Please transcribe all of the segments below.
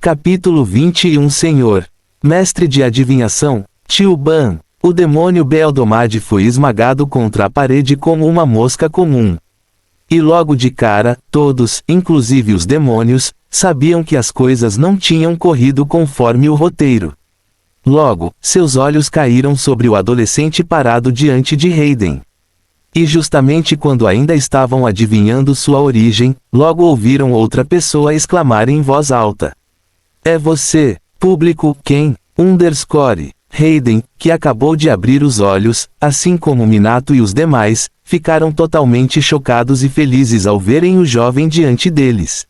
Capítulo 21 Senhor, mestre de adivinhação, Tio Ban, o demônio Beeldomad foi esmagado contra a parede como uma mosca comum. E logo de cara, todos, inclusive os demônios, sabiam que as coisas não tinham corrido conforme o roteiro. Logo, seus olhos caíram sobre o adolescente parado diante de Hayden. E justamente quando ainda estavam adivinhando sua origem, logo ouviram outra pessoa exclamar em voz alta. É você, público, quem? Hayden, que acabou de abrir os olhos, assim como Minato e os demais, ficaram totalmente chocados e felizes ao verem o jovem diante deles.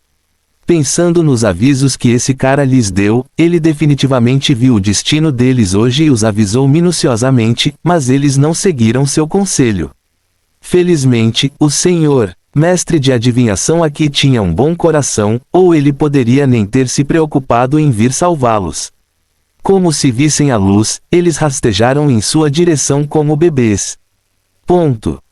Pensando nos avisos que esse cara lhes deu, ele definitivamente viu o destino deles hoje e os avisou minuciosamente, mas eles não seguiram seu conselho. Felizmente, o senhor, mestre de adivinhação aqui tinha um bom coração, ou ele poderia nem ter se preocupado em vir salvá-los. Como se vissem a luz, eles rastejaram em sua direção como bebês.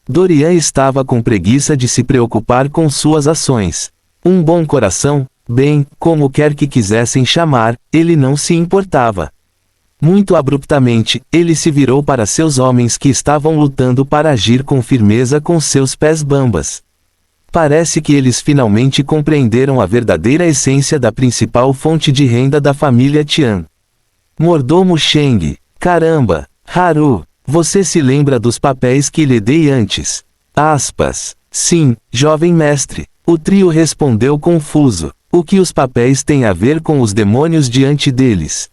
Dorian estava com preguiça de se preocupar com suas ações. Um bom coração, bem, como quer que quisessem chamar, ele não se importava. Muito abruptamente, ele se virou para seus homens que estavam lutando para agir com firmeza com seus pés bambas. Parece que eles finalmente compreenderam a verdadeira essência da principal fonte de renda da família Tian. Mordomo Sheng, caramba, Haru, você se lembra dos papéis que lhe dei antes? Sim, jovem mestre, o trio respondeu confuso. O que os papéis têm a ver com os demônios diante deles?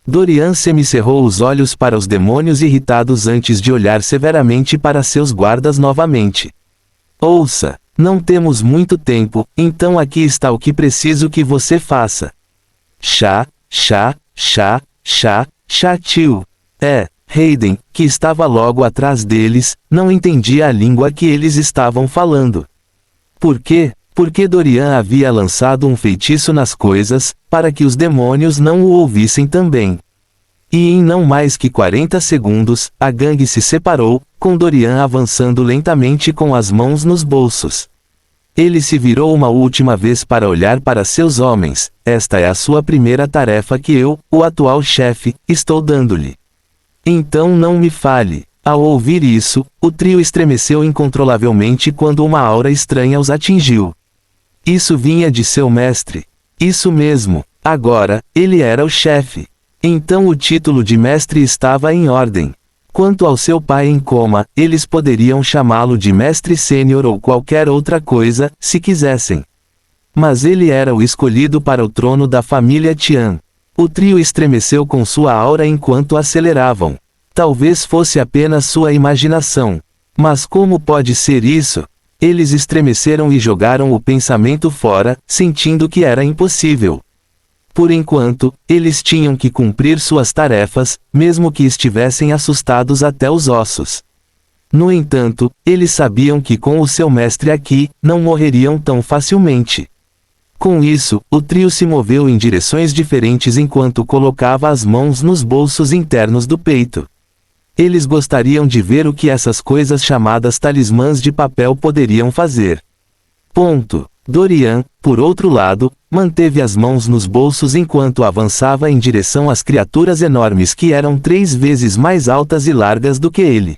Dorian semicerrou os olhos para os demônios irritados antes de olhar severamente para seus guardas novamente. Ouça, não temos muito tempo, então aqui está o que preciso que você faça. Tio. Hayden, que estava logo atrás deles, não entendia a língua que eles estavam falando. Por quê? Porque Dorian havia lançado um feitiço nas coisas, para que os demônios não o ouvissem também. E em não mais que 40 segundos, a gangue se separou, com Dorian avançando lentamente com as mãos nos bolsos. Ele se virou uma última vez para olhar para seus homens. Esta é a sua primeira tarefa que eu, o atual chefe, estou dando-lhe. Então não me fale. Ao ouvir isso, o trio estremeceu incontrolavelmente quando uma aura estranha os atingiu. Isso vinha de seu mestre. Isso mesmo, agora, ele era o chefe. Então o título de mestre estava em ordem. Quanto ao seu pai em coma, eles poderiam chamá-lo de mestre sênior ou qualquer outra coisa, se quisessem. Mas ele era o escolhido para o trono da família Tian. O trio estremeceu com sua aura enquanto aceleravam. Talvez fosse apenas sua imaginação. Mas como pode ser isso? Eles estremeceram e jogaram o pensamento fora, sentindo que era impossível. Por enquanto, eles tinham que cumprir suas tarefas, mesmo que estivessem assustados até os ossos. No entanto, eles sabiam que com o seu mestre aqui, não morreriam tão facilmente. Com isso, o trio se moveu em direções diferentes enquanto colocava as mãos nos bolsos internos do peito. Eles gostariam de ver o que essas coisas chamadas talismãs de papel poderiam fazer. Dorian, por outro lado, manteve as mãos nos bolsos enquanto avançava em direção às criaturas enormes que eram 3 vezes mais altas e largas do que ele.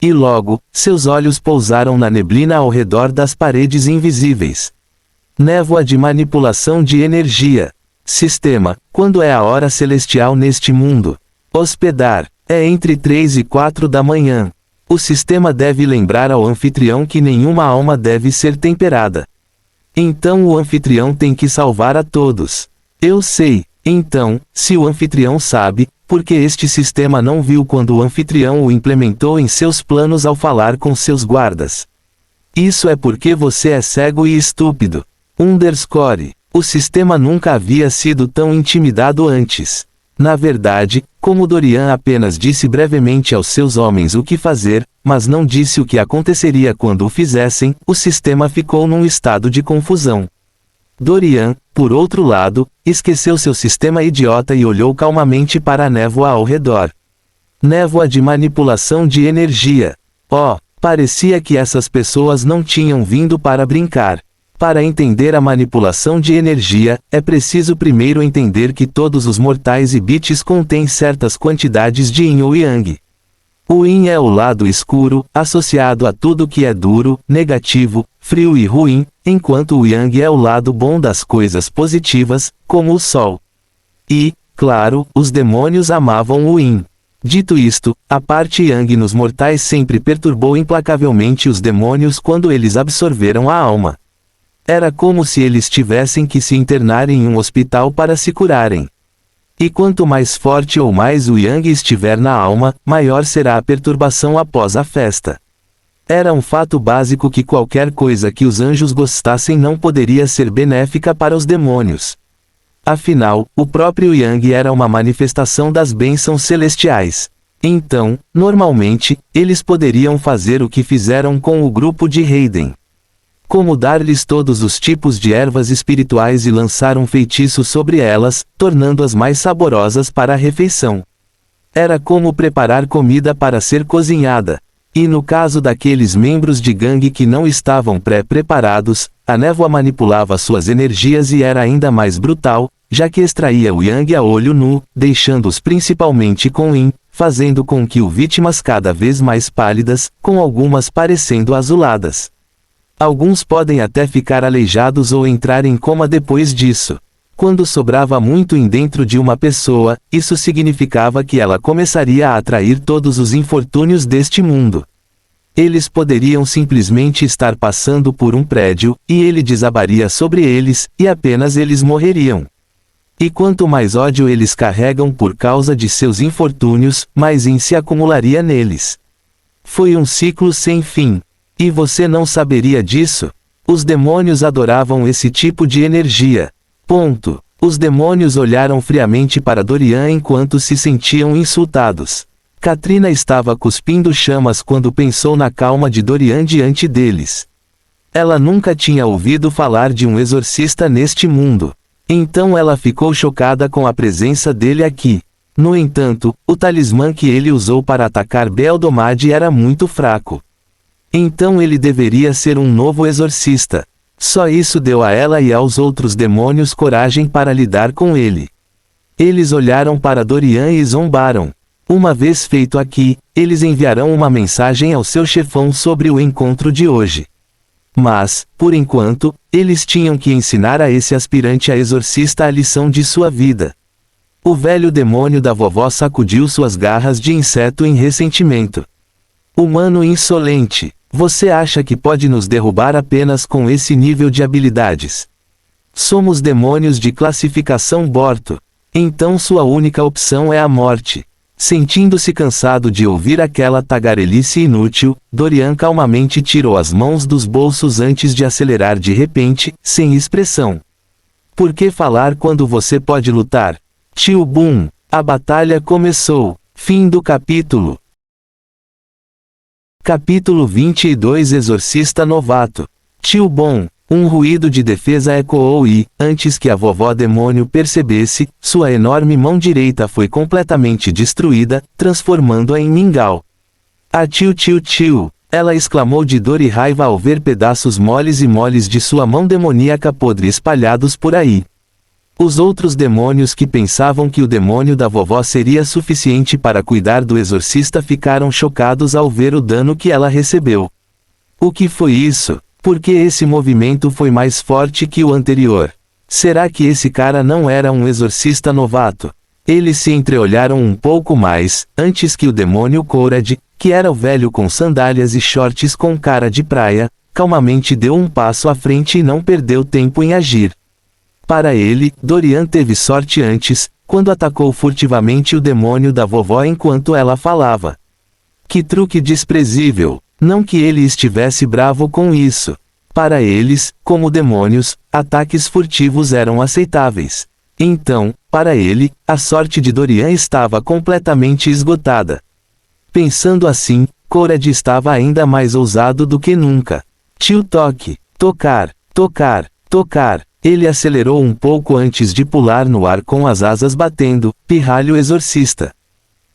E logo, seus olhos pousaram na neblina ao redor das paredes invisíveis. Névoa de manipulação de energia. Sistema, quando é a hora celestial neste mundo? Hospedar. É entre 3 e 4 da manhã. O sistema deve lembrar ao anfitrião que nenhuma alma deve ser temperada. Então o anfitrião tem que salvar a todos. Eu sei. Então, se o anfitrião sabe, por que este sistema não viu quando o anfitrião o implementou em seus planos ao falar com seus guardas? Isso é porque você é cego e estúpido. O sistema nunca havia sido tão intimidado antes. Na verdade, como Dorian apenas disse brevemente aos seus homens o que fazer, mas não disse o que aconteceria quando o fizessem, o sistema ficou num estado de confusão. Dorian, por outro lado, esqueceu seu sistema idiota e olhou calmamente para a névoa ao redor. Névoa de manipulação de energia. Parecia que essas pessoas não tinham vindo para brincar. Para entender a manipulação de energia, é preciso primeiro entender que todos os mortais e bits contêm certas quantidades de yin ou yang. O yin é o lado escuro, associado a tudo que é duro, negativo, frio e ruim, enquanto o yang é o lado bom das coisas positivas, como o sol. E, claro, os demônios amavam o yin. Dito isto, a parte yang nos mortais sempre perturbou implacavelmente os demônios quando eles absorveram a alma. Era como se eles tivessem que se internar em um hospital para se curarem. E quanto mais forte ou mais o yang estiver na alma, maior será a perturbação após a festa. Era um fato básico que qualquer coisa que os anjos gostassem não poderia ser benéfica para os demônios. Afinal, o próprio yang era uma manifestação das bênçãos celestiais. Então, normalmente, eles poderiam fazer o que fizeram com o grupo de Hayden. Como dar-lhes todos os tipos de ervas espirituais e lançar um feitiço sobre elas, tornando-as mais saborosas para a refeição. Era como preparar comida para ser cozinhada. E no caso daqueles membros de gangue que não estavam pré-preparados, a névoa manipulava suas energias e era ainda mais brutal, já que extraía o yang a olho nu, deixando-os principalmente com yin, fazendo com que o vítimas cada vez mais pálidas, com algumas parecendo azuladas. Alguns podem até ficar aleijados ou entrar em coma depois disso. Quando sobrava muito yin dentro de uma pessoa, isso significava que ela começaria a atrair todos os infortúnios deste mundo. Eles poderiam simplesmente estar passando por um prédio, e ele desabaria sobre eles, e apenas eles morreriam. E quanto mais ódio eles carregam por causa de seus infortúnios, mais yin se acumularia neles. Foi um ciclo sem fim. E você não saberia disso? Os demônios adoravam esse tipo de energia. Ponto. Os demônios olharam friamente para Dorian enquanto se sentiam insultados. Katrina estava cuspindo chamas quando pensou na calma de Dorian diante deles. Ela nunca tinha ouvido falar de um exorcista neste mundo. Então ela ficou chocada com a presença dele aqui. No entanto, o talismã que ele usou para atacar Beldamad era muito fraco. Então ele deveria ser um novo exorcista. Só isso deu a ela e aos outros demônios coragem para lidar com ele. Eles olharam para Dorian e zombaram. Uma vez feito aqui, eles enviarão uma mensagem ao seu chefão sobre o encontro de hoje. Mas, por enquanto, eles tinham que ensinar a esse aspirante a exorcista a lição de sua vida. O velho demônio da vovó sacudiu suas garras de inseto em ressentimento. Humano insolente, você acha que pode nos derrubar apenas com esse nível de habilidades? Somos demônios de classificação Borto. Então sua única opção é a morte. Sentindo-se cansado de ouvir aquela tagarelice inútil, Dorian calmamente tirou as mãos dos bolsos antes de acelerar de repente, sem expressão. Por que falar quando você pode lutar? Tio Boom, a batalha começou. Fim do capítulo. Capítulo 22 Exorcista Novato. Tio Bom. Um ruído de defesa ecoou e, antes que a vovó demônio percebesse, sua enorme mão direita foi completamente destruída, transformando-a em mingau. Ah, tio, tio, tio! Ela exclamou de dor e raiva ao ver pedaços moles e moles de sua mão demoníaca podre espalhados por aí. Os outros demônios que pensavam que o demônio da vovó seria suficiente para cuidar do exorcista ficaram chocados ao ver o dano que ela recebeu. O que foi isso? Porque esse movimento foi mais forte que o anterior. Será que esse cara não era um exorcista novato? Eles se entreolharam um pouco mais, antes que o demônio Korad, que era o velho com sandálias e shorts com cara de praia, calmamente deu um passo à frente e não perdeu tempo em agir. Para ele, Dorian teve sorte antes, quando atacou furtivamente o demônio da vovó enquanto ela falava. Que truque desprezível! Não que ele estivesse bravo com isso. Para eles, como demônios, ataques furtivos eram aceitáveis. Então, para ele, a sorte de Dorian estava completamente esgotada. Pensando assim, Korad estava ainda mais ousado do que nunca. Tio toque, tocar, tocar, tocar. Ele acelerou um pouco antes de pular no ar com as asas batendo, pirralho exorcista.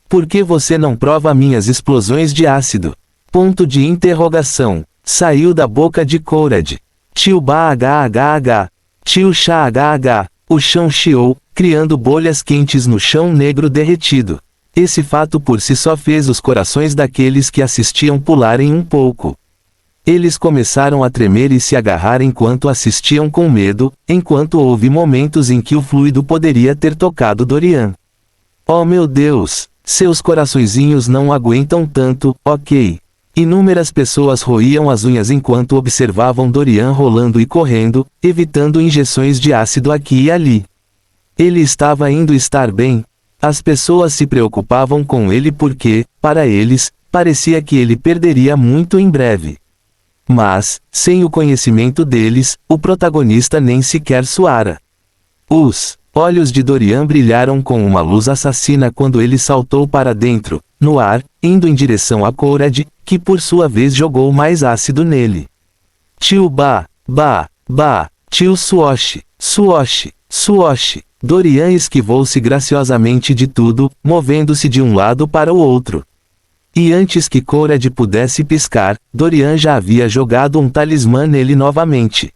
Por que você não prova minhas explosões de ácido? Ponto de interrogação. Saiu da boca de Korad. Tio Ba HHH. Tio Cha HH. O chão chiou, criando bolhas quentes no chão negro derretido. Esse fato por si só fez os corações daqueles que assistiam pularem um pouco. Eles começaram a tremer e se agarrar enquanto assistiam com medo, enquanto houve momentos em que o fluido poderia ter tocado Dorian. Oh meu Deus! Seus coraçõezinhos não aguentam tanto, ok. Inúmeras pessoas roíam as unhas enquanto observavam Dorian rolando e correndo, evitando injeções de ácido aqui e ali. Ele estava indo estar bem. As pessoas se preocupavam com ele porque, para eles, parecia que ele perderia muito em breve. Mas, sem o conhecimento deles, o protagonista nem sequer suara. Os olhos de Dorian brilharam com uma luz assassina quando ele saltou para dentro, no ar, indo em direção a Conrad, que por sua vez jogou mais ácido nele. Tio Ba, tio Suoshi, Suoshi, Suoshi. Dorian esquivou-se graciosamente de tudo, movendo-se de um lado para o outro. E antes que Conrad pudesse piscar, Dorian já havia jogado um talismã nele novamente.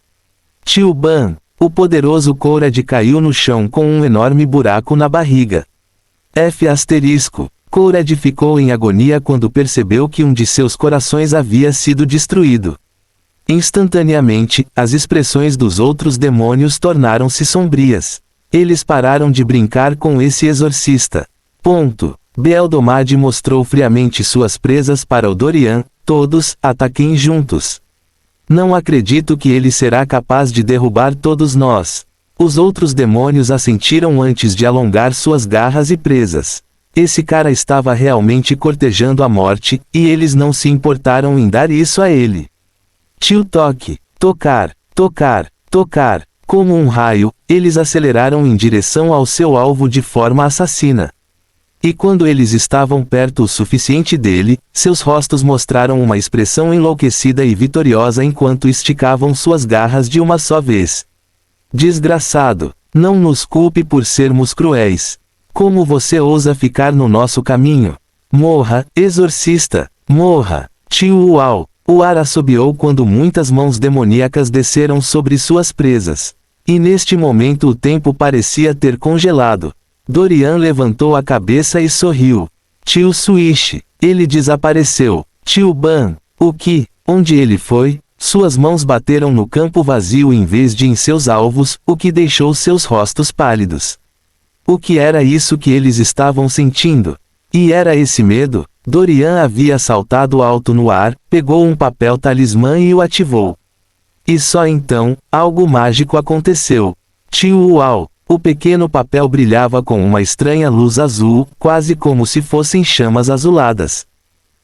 Tio Ban. O poderoso Conrad caiu no chão com um enorme buraco na barriga. Conrad ficou em agonia quando percebeu que um de seus corações havia sido destruído. Instantaneamente, as expressões dos outros demônios tornaram-se sombrias. Eles pararam de brincar com esse exorcista. Beeldomad mostrou friamente suas presas para o Dorian. Todos, ataquem juntos. Não acredito que ele será capaz de derrubar todos nós. Os outros demônios assentiram antes de alongar suas garras e presas. Esse cara estava realmente cortejando a morte, e eles não se importaram em dar isso a ele. Tio Toque. Tocar. Como um raio, eles aceleraram em direção ao seu alvo de forma assassina. E quando eles estavam perto o suficiente dele, seus rostos mostraram uma expressão enlouquecida e vitoriosa enquanto esticavam suas garras de uma só vez. Desgraçado! Não nos culpe por sermos cruéis. Como você ousa ficar no nosso caminho? Morra, exorcista! Morra! Tio Uau! O ar assobiou quando muitas mãos demoníacas desceram sobre suas presas. E neste momento o tempo parecia ter congelado. Dorian levantou a cabeça e sorriu. Tio Suishi. Ele desapareceu. Tio Ban. O que? Onde ele foi? Suas mãos bateram no campo vazio em vez de em seus alvos, o que deixou seus rostos pálidos. O que era isso que eles estavam sentindo? E era esse medo? Dorian havia saltado alto no ar, pegou um papel talismã e o ativou. E só então, algo mágico aconteceu. Tio Uau! O pequeno papel brilhava com uma estranha luz azul, quase como se fossem chamas azuladas.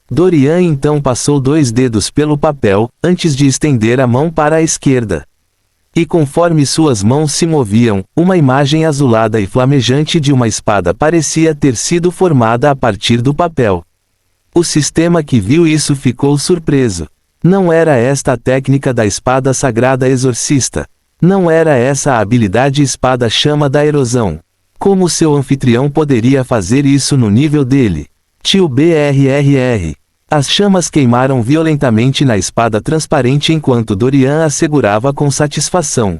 Dorian então passou 2 dedos pelo papel, antes de estender a mão para a esquerda. E conforme suas mãos se moviam, uma imagem azulada e flamejante de uma espada parecia ter sido formada a partir do papel. O sistema que viu isso ficou surpreso. Não era esta a técnica da espada sagrada exorcista. Não era essa a habilidade espada-chama da erosão. Como seu anfitrião poderia fazer isso no nível dele? Tio BRRR. As chamas queimaram violentamente na espada transparente enquanto Dorian a segurava com satisfação.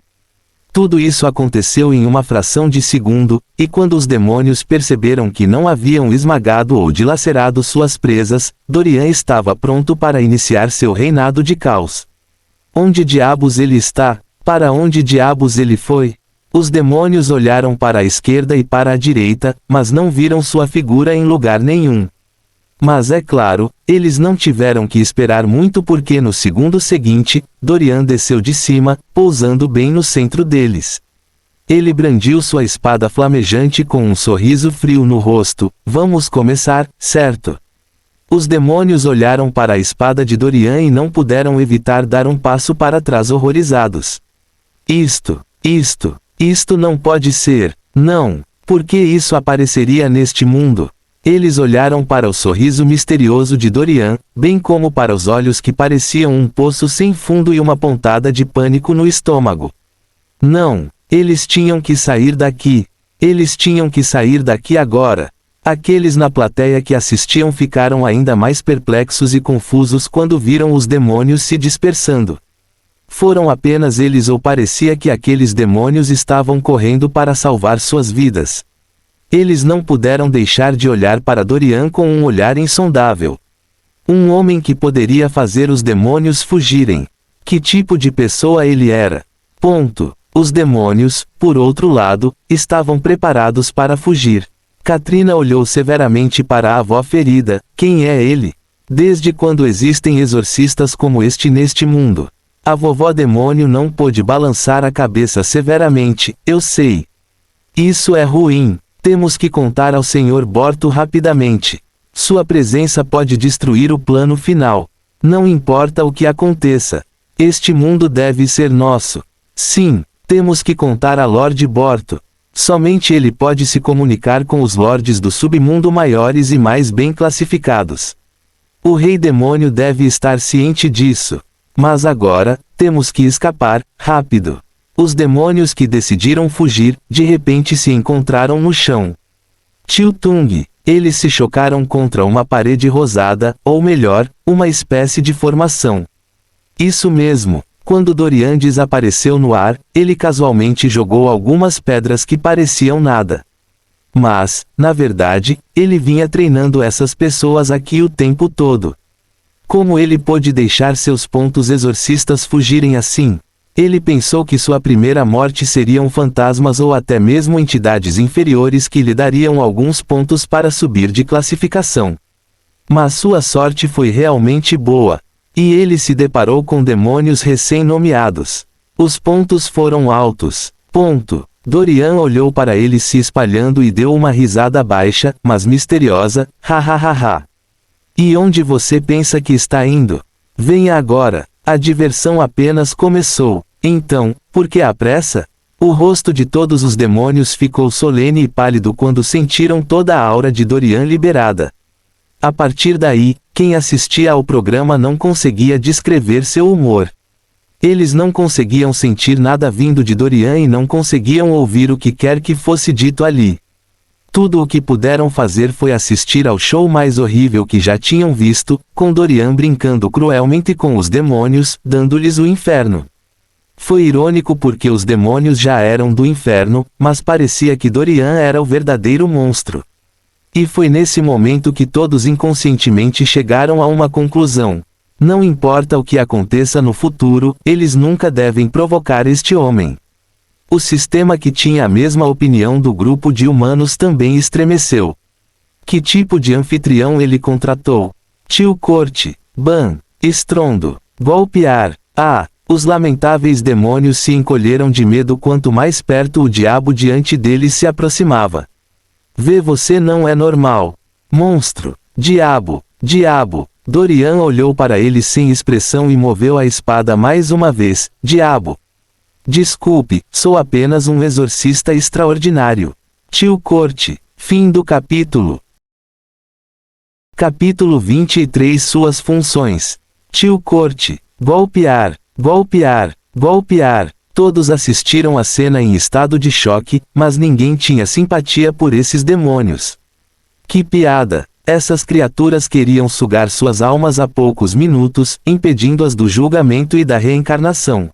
Tudo isso aconteceu em uma fração de segundo, e quando os demônios perceberam que não haviam esmagado ou dilacerado suas presas, Dorian estava pronto para iniciar seu reinado de caos. Onde diabos ele está? Para onde diabos ele foi? Os demônios olharam para a esquerda e para a direita, mas não viram sua figura em lugar nenhum. Mas é claro, eles não tiveram que esperar muito porque no segundo seguinte, Dorian desceu de cima, pousando bem no centro deles. Ele brandiu sua espada flamejante com um sorriso frio no rosto. Vamos começar, certo? Os demônios olharam para a espada de Dorian e não puderam evitar dar um passo para trás horrorizados. Isto não pode ser. Não. Por que isso apareceria neste mundo? Eles olharam para o sorriso misterioso de Dorian, bem como para os olhos que pareciam um poço sem fundo e uma pontada de pânico no estômago. Não. Eles tinham que sair daqui. Eles tinham que sair daqui agora. Aqueles na plateia que assistiam ficaram ainda mais perplexos e confusos quando viram os demônios se dispersando. Foram apenas eles ou parecia que aqueles demônios estavam correndo para salvar suas vidas? Eles não puderam deixar de olhar para Dorian com um olhar insondável. Um homem que poderia fazer os demônios fugirem. Que tipo de pessoa ele era? Ponto. Os demônios, por outro lado, estavam preparados para fugir. Katrina olhou severamente para a avó ferida. Quem é ele? Desde quando existem exorcistas como este neste mundo? A vovó demônio não pôde balançar a cabeça severamente. Eu sei. Isso é ruim. Temos que contar ao Sr. Borto rapidamente. Sua presença pode destruir o plano final. Não importa o que aconteça. Este mundo deve ser nosso. Sim, temos que contar a Lord Borto. Somente ele pode se comunicar com os lordes do submundo maiores e mais bem classificados. O rei demônio deve estar ciente disso. Mas agora, temos que escapar, rápido. Os demônios que decidiram fugir, de repente se encontraram no chão. Tiltung, eles se chocaram contra uma parede rosada, ou melhor, uma espécie de formação. Isso mesmo, quando Dorian desapareceu no ar, ele casualmente jogou algumas pedras que pareciam nada. Mas, na verdade, ele vinha treinando essas pessoas aqui o tempo todo. Como ele pôde deixar seus pontos exorcistas fugirem assim? Ele pensou que sua primeira morte seriam fantasmas ou até mesmo entidades inferiores que lhe dariam alguns pontos para subir de classificação. Mas sua sorte foi realmente boa. E ele se deparou com demônios recém-nomeados. Os pontos foram altos. Ponto. Dorian olhou para ele se espalhando e deu uma risada baixa, mas misteriosa. Ha. E onde você pensa que está indo? Venha agora. A diversão apenas começou. Então, por que a pressa? O rosto de todos os demônios ficou solene e pálido quando sentiram toda a aura de Dorian liberada. A partir daí, quem assistia ao programa não conseguia descrever seu humor. Eles não conseguiam sentir nada vindo de Dorian e não conseguiam ouvir o que quer que fosse dito ali. Tudo o que puderam fazer foi assistir ao show mais horrível que já tinham visto, com Dorian brincando cruelmente com os demônios, dando-lhes o inferno. Foi irônico porque os demônios já eram do inferno, mas parecia que Dorian era o verdadeiro monstro. E foi nesse momento que todos inconscientemente chegaram a uma conclusão. Não importa o que aconteça no futuro, eles nunca devem provocar este homem. O sistema que tinha a mesma opinião do grupo de humanos também estremeceu. Que tipo de anfitrião ele contratou? Tio Corte, ban, estrondo, golpear. Os lamentáveis demônios se encolheram de medo quanto mais perto o diabo diante deles se aproximava. Vê, você não é normal. Monstro. Diabo. Dorian olhou para ele sem expressão e moveu a espada mais uma vez. Diabo. Desculpe, sou apenas um exorcista extraordinário. Tio Corte. Fim do capítulo. Capítulo 23. Suas funções. Tio Corte. Golpear. Todos assistiram a cena em estado de choque, mas ninguém tinha simpatia por esses demônios. Que piada! Essas criaturas queriam sugar suas almas há poucos minutos, impedindo-as do julgamento e da reencarnação.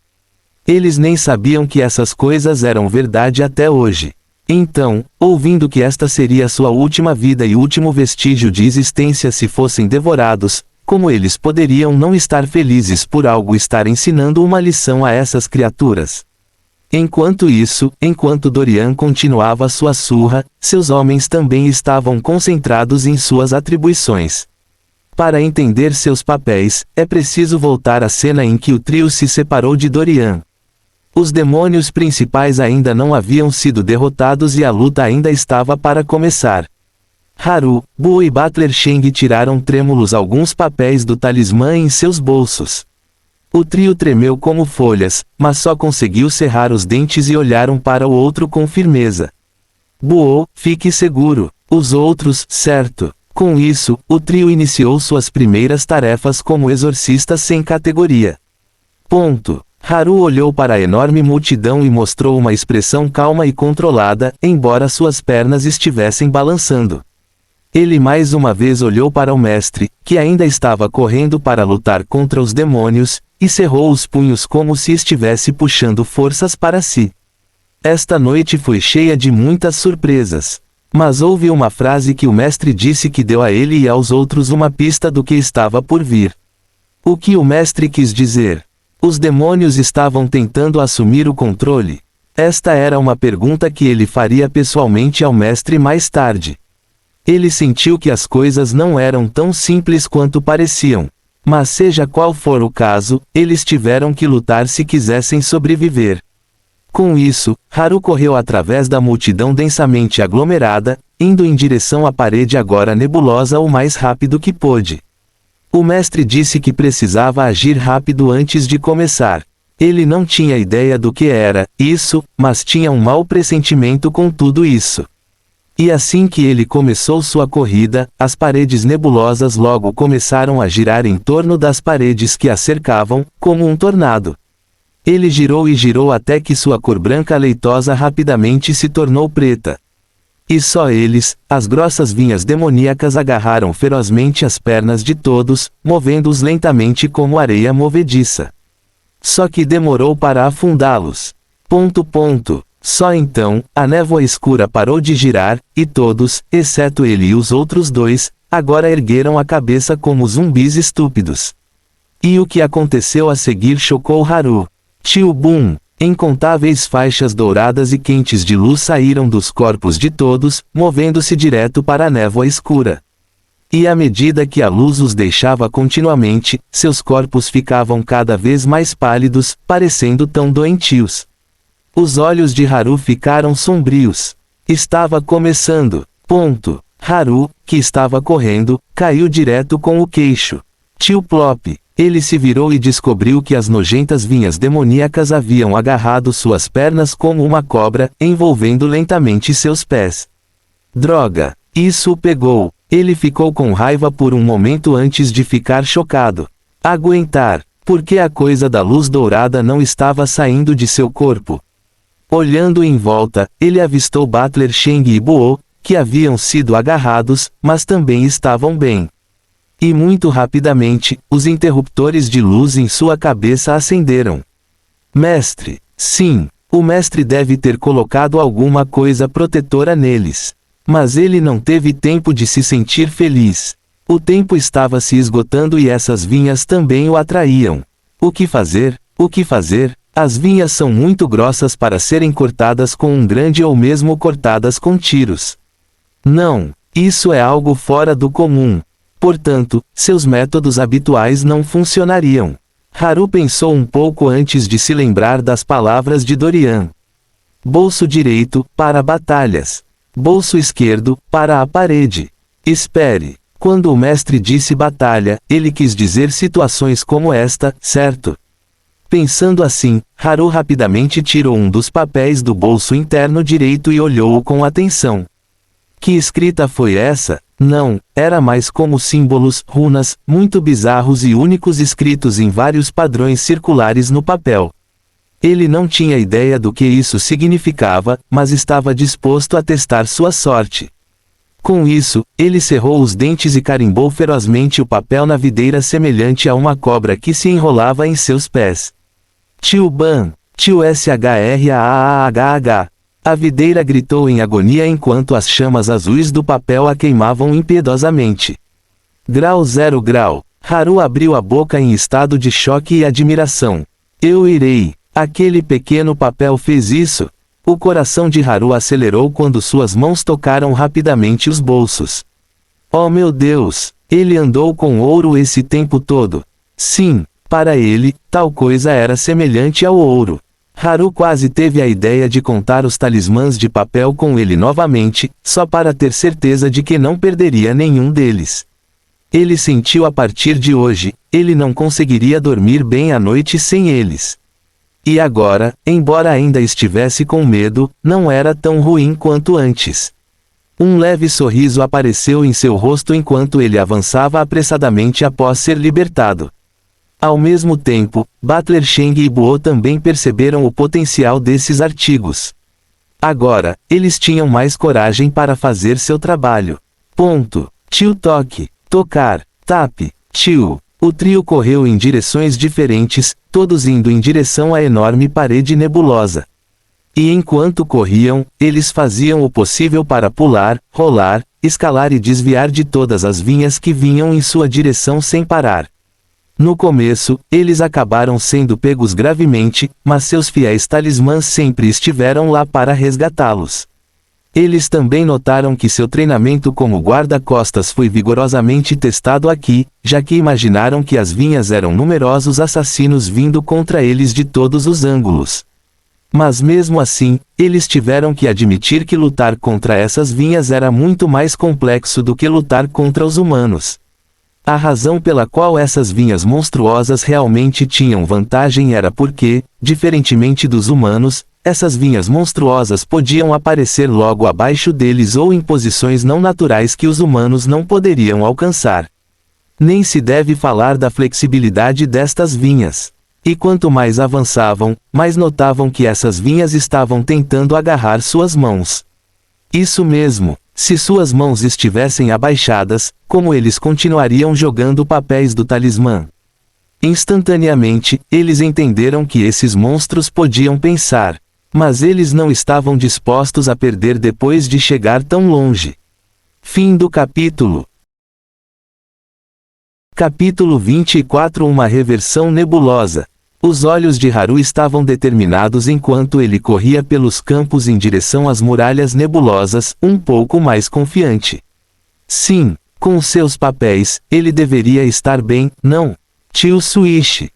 Eles nem sabiam que essas coisas eram verdade até hoje. Então, ouvindo que esta seria sua última vida e último vestígio de existência se fossem devorados, como eles poderiam não estar felizes por algo estar ensinando uma lição a essas criaturas? Enquanto Dorian continuava sua surra, seus homens também estavam concentrados em suas atribuições. Para entender seus papéis, é preciso voltar à cena em que o trio se separou de Dorian. Os demônios principais ainda não haviam sido derrotados e a luta ainda estava para começar. Haru, Buo e Butler Sheng tiraram trêmulos alguns papéis do talismã em seus bolsos. O trio tremeu como folhas, mas só conseguiu cerrar os dentes e olhar um para o outro com firmeza. Buo, fique seguro. Os outros, certo. Com isso, o trio iniciou suas primeiras tarefas como exorcistas sem categoria. Ponto. Haru olhou para a enorme multidão e mostrou uma expressão calma e controlada, embora suas pernas estivessem balançando. Ele mais uma vez olhou para o mestre, que ainda estava correndo para lutar contra os demônios, e cerrou os punhos como se estivesse puxando forças para si. Esta noite foi cheia de muitas surpresas. Mas houve uma frase que o mestre disse que deu a ele e aos outros uma pista do que estava por vir. O que o mestre quis dizer? Os demônios estavam tentando assumir o controle? Esta era uma pergunta que ele faria pessoalmente ao mestre mais tarde. Ele sentiu que as coisas não eram tão simples quanto pareciam. Mas seja qual for o caso, eles tiveram que lutar se quisessem sobreviver. Com isso, Haru correu através da multidão densamente aglomerada, indo em direção à parede agora nebulosa o mais rápido que pôde. O mestre disse que precisava agir rápido antes de começar. Ele não tinha ideia do que era isso, mas tinha um mau pressentimento com tudo isso. E assim que ele começou sua corrida, as paredes nebulosas logo começaram a girar em torno das paredes que a cercavam, como um tornado. Ele girou e girou até que sua cor branca leitosa rapidamente se tornou preta. E só eles, as grossas vinhas demoníacas agarraram ferozmente as pernas de todos, movendo-os lentamente como areia movediça. Só que demorou para afundá-los. Só então, a névoa escura parou de girar, e todos, exceto ele e os outros dois, agora ergueram a cabeça como zumbis estúpidos. E o que aconteceu a seguir chocou Haru. Tio Boom! Incontáveis faixas douradas e quentes de luz saíram dos corpos de todos, movendo-se direto para a névoa escura. E à medida que a luz os deixava continuamente, seus corpos ficavam cada vez mais pálidos, parecendo tão doentios. Os olhos de Haru ficaram sombrios. Estava começando. Haru, que estava correndo, caiu direto com o queixo. Tio Plop! Ele se virou e descobriu que as nojentas vinhas demoníacas haviam agarrado suas pernas como uma cobra, envolvendo lentamente seus pés. Droga! Isso o pegou. Ele ficou com raiva por um momento antes de ficar chocado. Aguentar. Porque a coisa da luz dourada não estava saindo de seu corpo. Olhando em volta, ele avistou Butler Sheng e Buo, que haviam sido agarrados, mas também estavam bem. E muito rapidamente, os interruptores de luz em sua cabeça acenderam. Mestre! Sim, o mestre deve ter colocado alguma coisa protetora neles. Mas ele não teve tempo de se sentir feliz. O tempo estava se esgotando e essas vinhas também o atraíam. O que fazer? O que fazer? As vinhas são muito grossas para serem cortadas com um grande ou mesmo cortadas com tiros. Não, isso é algo fora do comum. Portanto, seus métodos habituais não funcionariam. Haru pensou um pouco antes de se lembrar das palavras de Dorian. Bolso direito, para batalhas. Bolso esquerdo, para a parede. Espere. Quando o mestre disse batalha, ele quis dizer situações como esta, certo? Pensando assim, Haru rapidamente tirou um dos papéis do bolso interno direito e olhou-o com atenção. Que escrita foi essa? Não, era mais como símbolos, runas, muito bizarros e únicos escritos em vários padrões circulares no papel. Ele não tinha ideia do que isso significava, mas estava disposto a testar sua sorte. Com isso, ele cerrou os dentes e carimbou ferozmente o papel na videira semelhante a uma cobra que se enrolava em seus pés. Tio Ban! Tio SHRAAHH! A videira gritou em agonia enquanto as chamas azuis do papel a queimavam impiedosamente. Grau 0 grau. Haru abriu a boca em estado de choque e admiração. Eu irei. Aquele pequeno papel fez isso? O coração de Haru acelerou quando suas mãos tocaram rapidamente os bolsos. Oh meu Deus! Ele andou com ouro esse tempo todo. Sim, para ele, tal coisa era semelhante ao ouro. Haru quase teve a ideia de contar os talismãs de papel com ele novamente, só para ter certeza de que não perderia nenhum deles. Ele sentiu a partir de hoje, ele não conseguiria dormir bem à noite sem eles. E agora, embora ainda estivesse com medo, não era tão ruim quanto antes. Um leve sorriso apareceu em seu rosto enquanto ele avançava apressadamente após ser libertado. Ao mesmo tempo, Butler Sheng e Buo também perceberam o potencial desses artigos. Agora, eles tinham mais coragem para fazer seu trabalho. Tio toque, tocar, tap, tio. O trio correu em direções diferentes, todos indo em direção à enorme parede nebulosa. E enquanto corriam, eles faziam o possível para pular, rolar, escalar e desviar de todas as vinhas que vinham em sua direção sem parar. No começo, eles acabaram sendo pegos gravemente, mas seus fiéis talismãs sempre estiveram lá para resgatá-los. Eles também notaram que seu treinamento como guarda-costas foi vigorosamente testado aqui, já que imaginaram que as vinhas eram numerosos assassinos vindo contra eles de todos os ângulos. Mas mesmo assim, eles tiveram que admitir que lutar contra essas vinhas era muito mais complexo do que lutar contra os humanos. A razão pela qual essas vinhas monstruosas realmente tinham vantagem era porque, diferentemente dos humanos, essas vinhas monstruosas podiam aparecer logo abaixo deles ou em posições não naturais que os humanos não poderiam alcançar. Nem se deve falar da flexibilidade destas vinhas. E quanto mais avançavam, mais notavam que essas vinhas estavam tentando agarrar suas mãos. Isso mesmo, se suas mãos estivessem abaixadas, como eles continuariam jogando papéis do talismã? Instantaneamente, eles entenderam que esses monstros podiam pensar. Mas eles não estavam dispostos a perder depois de chegar tão longe. Fim do capítulo. Capítulo 24. Uma reversão nebulosa. Os olhos de Haru estavam determinados enquanto ele corria pelos campos em direção às muralhas nebulosas, um pouco mais confiante. Sim, com seus papéis, ele deveria estar bem, não? Tio Swish.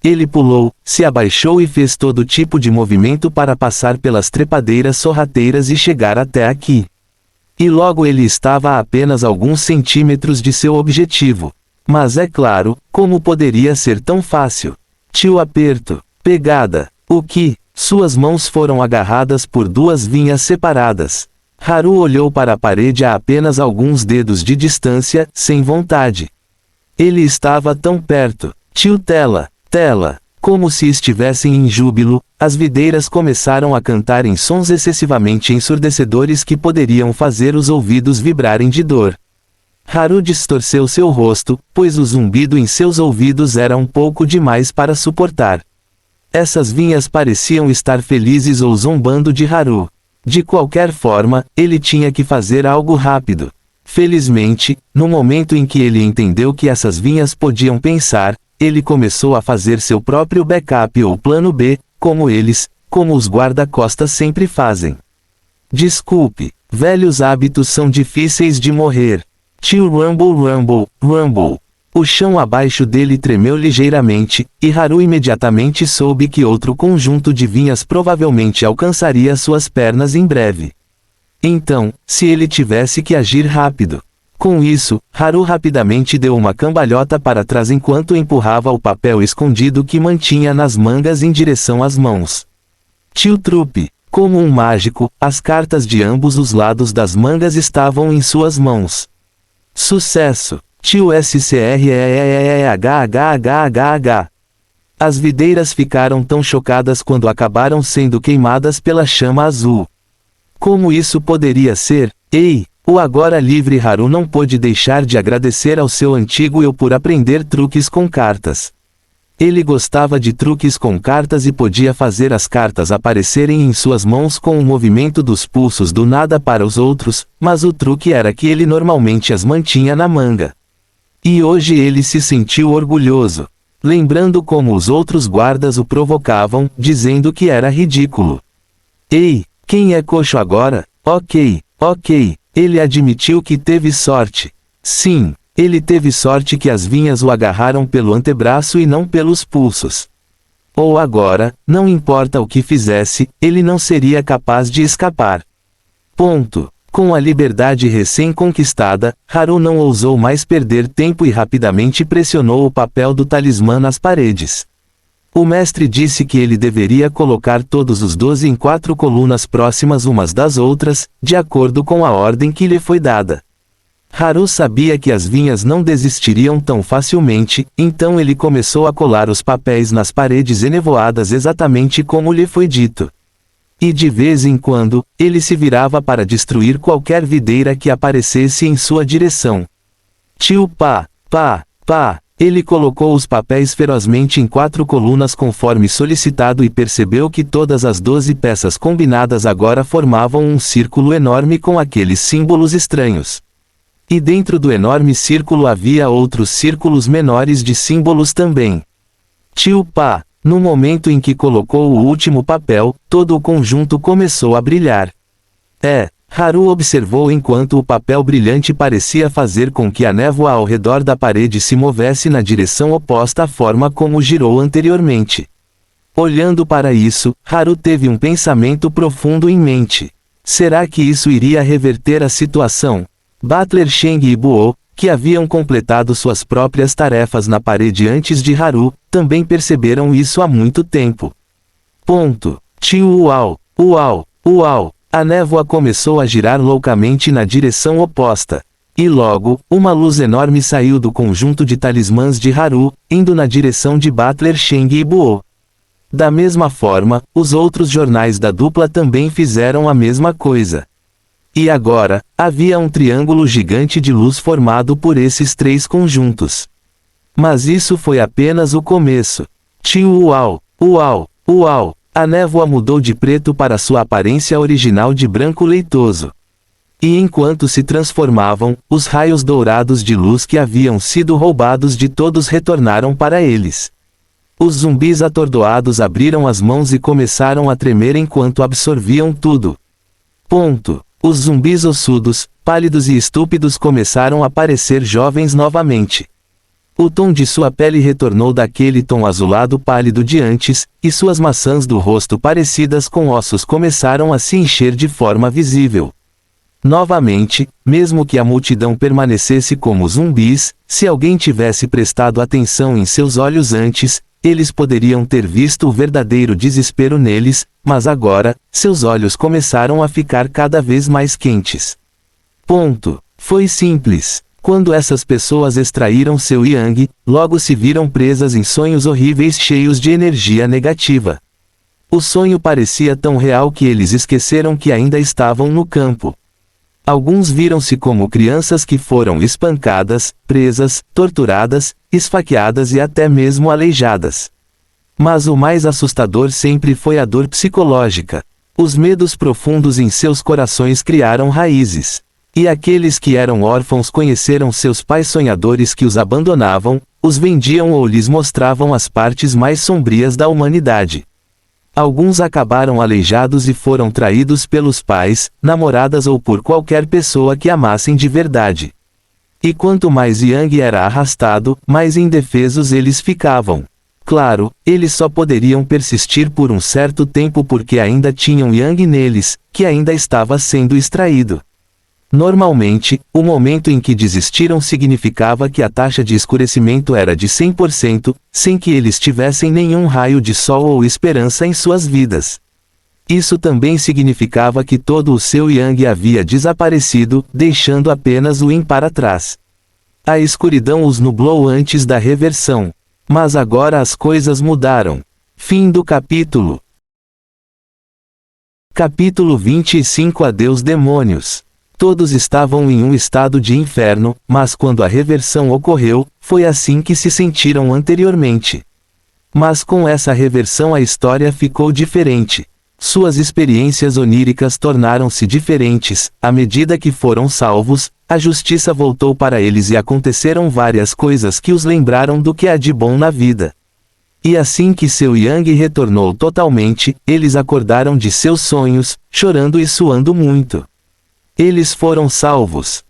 Ele pulou, se abaixou e fez todo tipo de movimento para passar pelas trepadeiras sorrateiras e chegar até aqui. E logo ele estava a apenas alguns centímetros de seu objetivo. Mas é claro, como poderia ser tão fácil? Tio aperto, pegada, o que? Suas mãos foram agarradas por duas vinhas separadas. Haru olhou para a parede a apenas alguns dedos de distância, sem vontade. Ele estava tão perto. Tio Tela. Como se estivessem em júbilo, as videiras começaram a cantar em sons excessivamente ensurdecedores que poderiam fazer os ouvidos vibrarem de dor. Haru distorceu seu rosto, pois o zumbido em seus ouvidos era um pouco demais para suportar. Essas vinhas pareciam estar felizes ou zombando de Haru. De qualquer forma, ele tinha que fazer algo rápido. Felizmente, no momento em que ele entendeu que essas vinhas podiam pensar, ele começou a fazer seu próprio backup ou plano B, como os guarda-costas sempre fazem. Desculpe, velhos hábitos são difíceis de morrer. Tio Rumble. O chão abaixo dele tremeu ligeiramente, e Haru imediatamente soube que outro conjunto de vinhas provavelmente alcançaria suas pernas em breve. Então, se ele tivesse que agir rápido. Com isso, Haru rapidamente deu uma cambalhota para trás enquanto empurrava o papel escondido que mantinha nas mangas em direção às mãos. Tio Trupe, como um mágico, as cartas de ambos os lados das mangas estavam em suas mãos. Sucesso! Tio SCREEHHHH. As videiras ficaram tão chocadas quando acabaram sendo queimadas pela chama azul. Como isso poderia ser? Ei! O agora livre Haru não pôde deixar de agradecer ao seu antigo eu por aprender truques com cartas. Ele gostava de truques com cartas e podia fazer as cartas aparecerem em suas mãos com o movimento dos pulsos do nada para os outros, mas o truque era que ele normalmente as mantinha na manga. E hoje ele se sentiu orgulhoso, lembrando como os outros guardas o provocavam, dizendo que era ridículo. Ei, quem é coxo agora? Ok. Ele admitiu que teve sorte. Sim, ele teve sorte que as vinhas o agarraram pelo antebraço e não pelos pulsos. Ou agora, não importa o que fizesse, ele não seria capaz de escapar. Ponto. Com a liberdade recém-conquistada, Haru não ousou mais perder tempo e rapidamente pressionou o papel do talismã nas paredes. O mestre disse que ele deveria colocar todos os 12 em 4 colunas próximas umas das outras, de acordo com a ordem que lhe foi dada. Haru sabia que as vinhas não desistiriam tão facilmente, então ele começou a colar os papéis nas paredes enevoadas exatamente como lhe foi dito. E de vez em quando, ele se virava para destruir qualquer videira que aparecesse em sua direção. Tio Ele colocou os papéis ferozmente em 4 colunas conforme solicitado e percebeu que todas as 12 peças combinadas agora formavam um círculo enorme com aqueles símbolos estranhos. E dentro do enorme círculo havia outros círculos menores de símbolos também. Tio Pá, no momento em que colocou o último papel, todo o conjunto começou a brilhar. Haru observou enquanto o papel brilhante parecia fazer com que a névoa ao redor da parede se movesse na direção oposta à forma como girou anteriormente. Olhando para isso, Haru teve um pensamento profundo em mente. Será que isso iria reverter a situação? Butler Sheng e Buo, que haviam completado suas próprias tarefas na parede antes de Haru, também perceberam isso há muito tempo. Tio uau, uau, uau. A névoa começou a girar loucamente na direção oposta. E logo, uma luz enorme saiu do conjunto de talismãs de Haru, indo na direção de Butler Sheng e Buo. Da mesma forma, os outros jornais da dupla também fizeram a mesma coisa. E agora, havia um triângulo gigante de luz formado por esses 3 conjuntos. Mas isso foi apenas o começo. Tio uau, uau, uau. A névoa mudou de preto para sua aparência original de branco leitoso. E enquanto se transformavam, os raios dourados de luz que haviam sido roubados de todos retornaram para eles. Os zumbis atordoados abriram as mãos e começaram a tremer enquanto absorviam tudo. Os zumbis ossudos, pálidos e estúpidos começaram a parecer jovens novamente. O tom de sua pele retornou daquele tom azulado pálido de antes, e suas maçãs do rosto parecidas com ossos começaram a se encher de forma visível. Novamente, mesmo que a multidão permanecesse como zumbis, se alguém tivesse prestado atenção em seus olhos antes, eles poderiam ter visto o verdadeiro desespero neles, mas agora, seus olhos começaram a ficar cada vez mais quentes. Foi simples. Quando essas pessoas extraíram seu Yang, logo se viram presas em sonhos horríveis cheios de energia negativa. O sonho parecia tão real que eles esqueceram que ainda estavam no campo. Alguns viram-se como crianças que foram espancadas, presas, torturadas, esfaqueadas e até mesmo aleijadas. Mas o mais assustador sempre foi a dor psicológica. Os medos profundos em seus corações criaram raízes. E aqueles que eram órfãos conheceram seus pais sonhadores que os abandonavam, os vendiam ou lhes mostravam as partes mais sombrias da humanidade. Alguns acabaram aleijados e foram traídos pelos pais, namoradas ou por qualquer pessoa que amassem de verdade. E quanto mais Yang era arrastado, mais indefesos eles ficavam. Claro, eles só poderiam persistir por um certo tempo porque ainda tinham Yang neles, que ainda estava sendo extraído. Normalmente, o momento em que desistiram significava que a taxa de escurecimento era de 100%, sem que eles tivessem nenhum raio de sol ou esperança em suas vidas. Isso também significava que todo o seu Yang havia desaparecido, deixando apenas o Yin para trás. A escuridão os nublou antes da reversão. Mas agora as coisas mudaram. Fim do capítulo. Capítulo 25. Adeus demônios. Todos estavam em um estado de inferno, mas quando a reversão ocorreu, foi assim que se sentiram anteriormente. Mas com essa reversão a história ficou diferente. Suas experiências oníricas tornaram-se diferentes, à medida que foram salvos, a justiça voltou para eles e aconteceram várias coisas que os lembraram do que há de bom na vida. E assim que seu Yang retornou totalmente, eles acordaram de seus sonhos, chorando e suando muito. Eles foram salvos.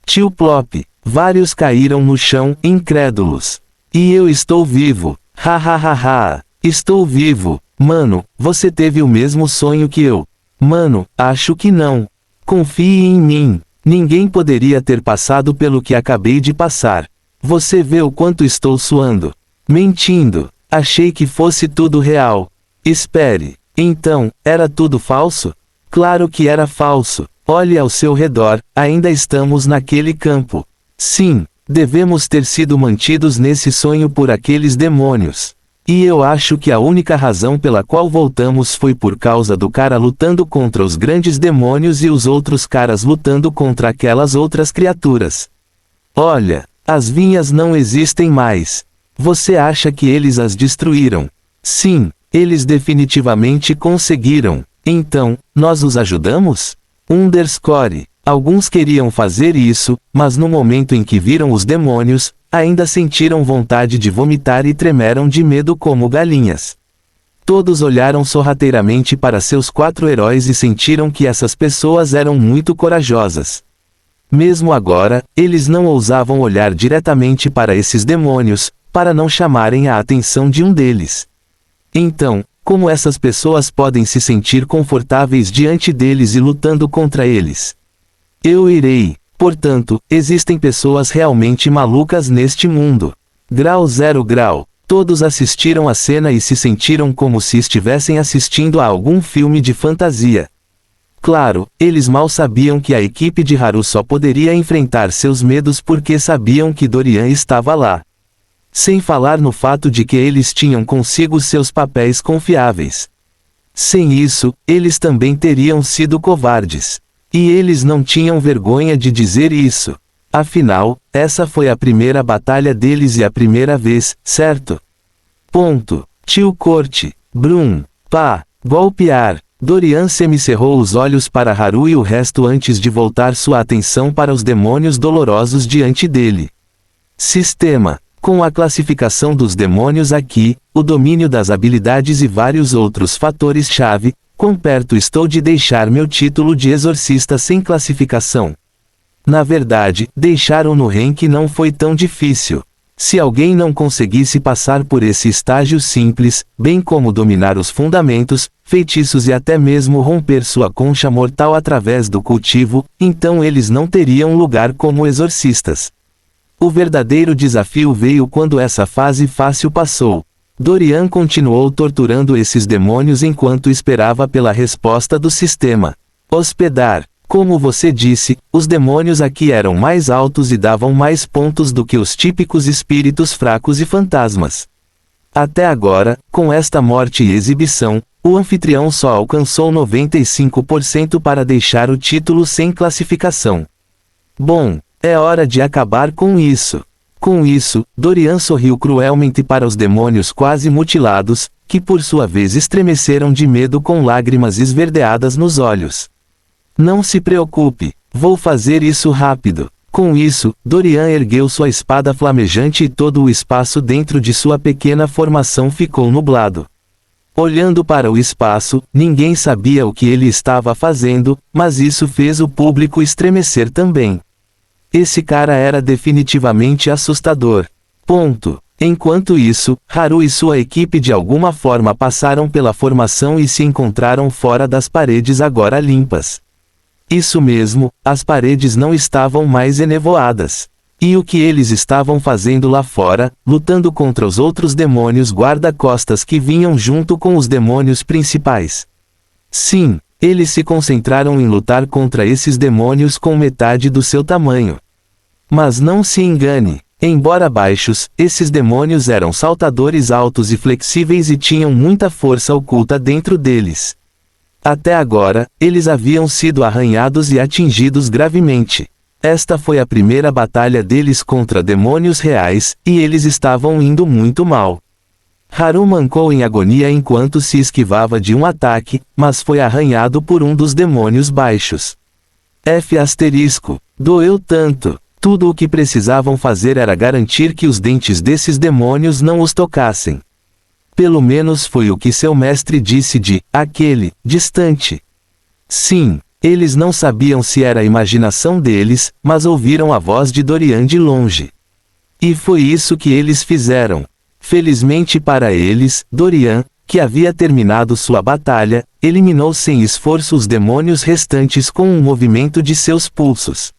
Tio Plop. Vários caíram no chão, incrédulos. E eu estou vivo. Ha ha ha ha. Estou vivo. Mano, você teve o mesmo sonho que eu. Mano, acho que não. Confie em mim. Ninguém poderia ter passado pelo que acabei de passar. Você vê o quanto estou suando. Mentindo. Achei que fosse tudo real. Espere. Então, era tudo falso? Claro que era falso. Olhe ao seu redor, ainda estamos naquele campo. Sim, devemos ter sido mantidos nesse sonho por aqueles demônios. E eu acho que a única razão pela qual voltamos foi por causa do cara lutando contra os grandes demônios e os outros caras lutando contra aquelas outras criaturas. Olha, As vinhas não existem mais. Você acha que eles as destruíram? Sim, eles definitivamente conseguiram. Então, nós os ajudamos? Alguns queriam fazer isso, mas no momento em que viram os demônios, ainda sentiram vontade de vomitar e tremeram de medo como galinhas. Todos olharam sorrateiramente para seus 4 heróis e sentiram que essas pessoas eram muito corajosas. Mesmo agora, eles não ousavam olhar diretamente para esses demônios, para não chamarem a atenção de um deles. Então, como essas pessoas podem se sentir confortáveis diante deles e lutando contra eles? Eu irei. Portanto, existem pessoas realmente malucas neste mundo. Grau 0 grau. Todos assistiram a cena e se sentiram como se estivessem assistindo a algum filme de fantasia. Claro, eles mal sabiam que a equipe de Haru só poderia enfrentar seus medos porque sabiam que Dorian estava lá. Sem falar no fato de que eles tinham consigo seus papéis confiáveis. Sem isso, eles também teriam sido covardes. E eles não tinham vergonha de dizer isso. Afinal, essa foi a primeira batalha deles e a primeira vez, certo? Ponto. Tio Corte. Brum. Pá. Golpear. Dorian semicerrou os olhos para Haru e o resto antes de voltar sua atenção para os demônios dolorosos diante dele. Sistema. Com a classificação dos demônios aqui, o domínio das habilidades e vários outros fatores-chave, quão perto estou de deixar meu título de exorcista sem classificação? Na verdade, deixar-o no rank não foi tão difícil. Se alguém não conseguisse passar por esse estágio simples, bem como dominar os fundamentos, feitiços e até mesmo romper sua concha mortal através do cultivo, então eles não teriam lugar como exorcistas. O verdadeiro desafio veio quando essa fase fácil passou. Dorian continuou torturando esses demônios enquanto esperava pela resposta do sistema. Hospedar. Como você disse, os demônios aqui eram mais altos e davam mais pontos do que os típicos espíritos fracos e fantasmas. Até agora, com esta morte e exibição, o anfitrião só alcançou 95% para deixar o título sem classificação. Bom, é hora de acabar com isso. Com isso, Dorian sorriu cruelmente para os demônios quase mutilados, que por sua vez estremeceram de medo com lágrimas esverdeadas nos olhos. Não se preocupe, vou fazer isso rápido. Com isso, Dorian ergueu sua espada flamejante e todo o espaço dentro de sua pequena formação ficou nublado. Olhando para o espaço, ninguém sabia o que ele estava fazendo, mas isso fez o público estremecer também. Esse cara era definitivamente assustador. Ponto. Enquanto isso, Haru e sua equipe de alguma forma passaram pela formação e se encontraram fora das paredes agora limpas. Isso mesmo, as paredes não estavam mais enevoadas. E o que eles estavam fazendo lá fora, lutando contra os outros demônios guarda-costas que vinham junto com os demônios principais. Sim, eles se concentraram em lutar contra esses demônios com metade do seu tamanho. Mas não se engane, embora baixos, esses demônios eram saltadores altos e flexíveis e tinham muita força oculta dentro deles. Até agora, eles haviam sido arranhados e atingidos gravemente. Esta foi a primeira batalha deles contra demônios reais, e eles estavam indo muito mal. Haru mancou em agonia enquanto se esquivava de um ataque, mas foi arranhado por um dos demônios baixos. Doeu tanto. Tudo o que precisavam fazer era garantir que os dentes desses demônios não os tocassem. Pelo menos foi o que seu mestre disse distante. Sim, eles não sabiam se era a imaginação deles, mas ouviram a voz de Dorian de longe. E foi isso que eles fizeram. Felizmente para eles, Dorian, que havia terminado sua batalha, eliminou sem esforço os demônios restantes com um movimento de seus pulsos.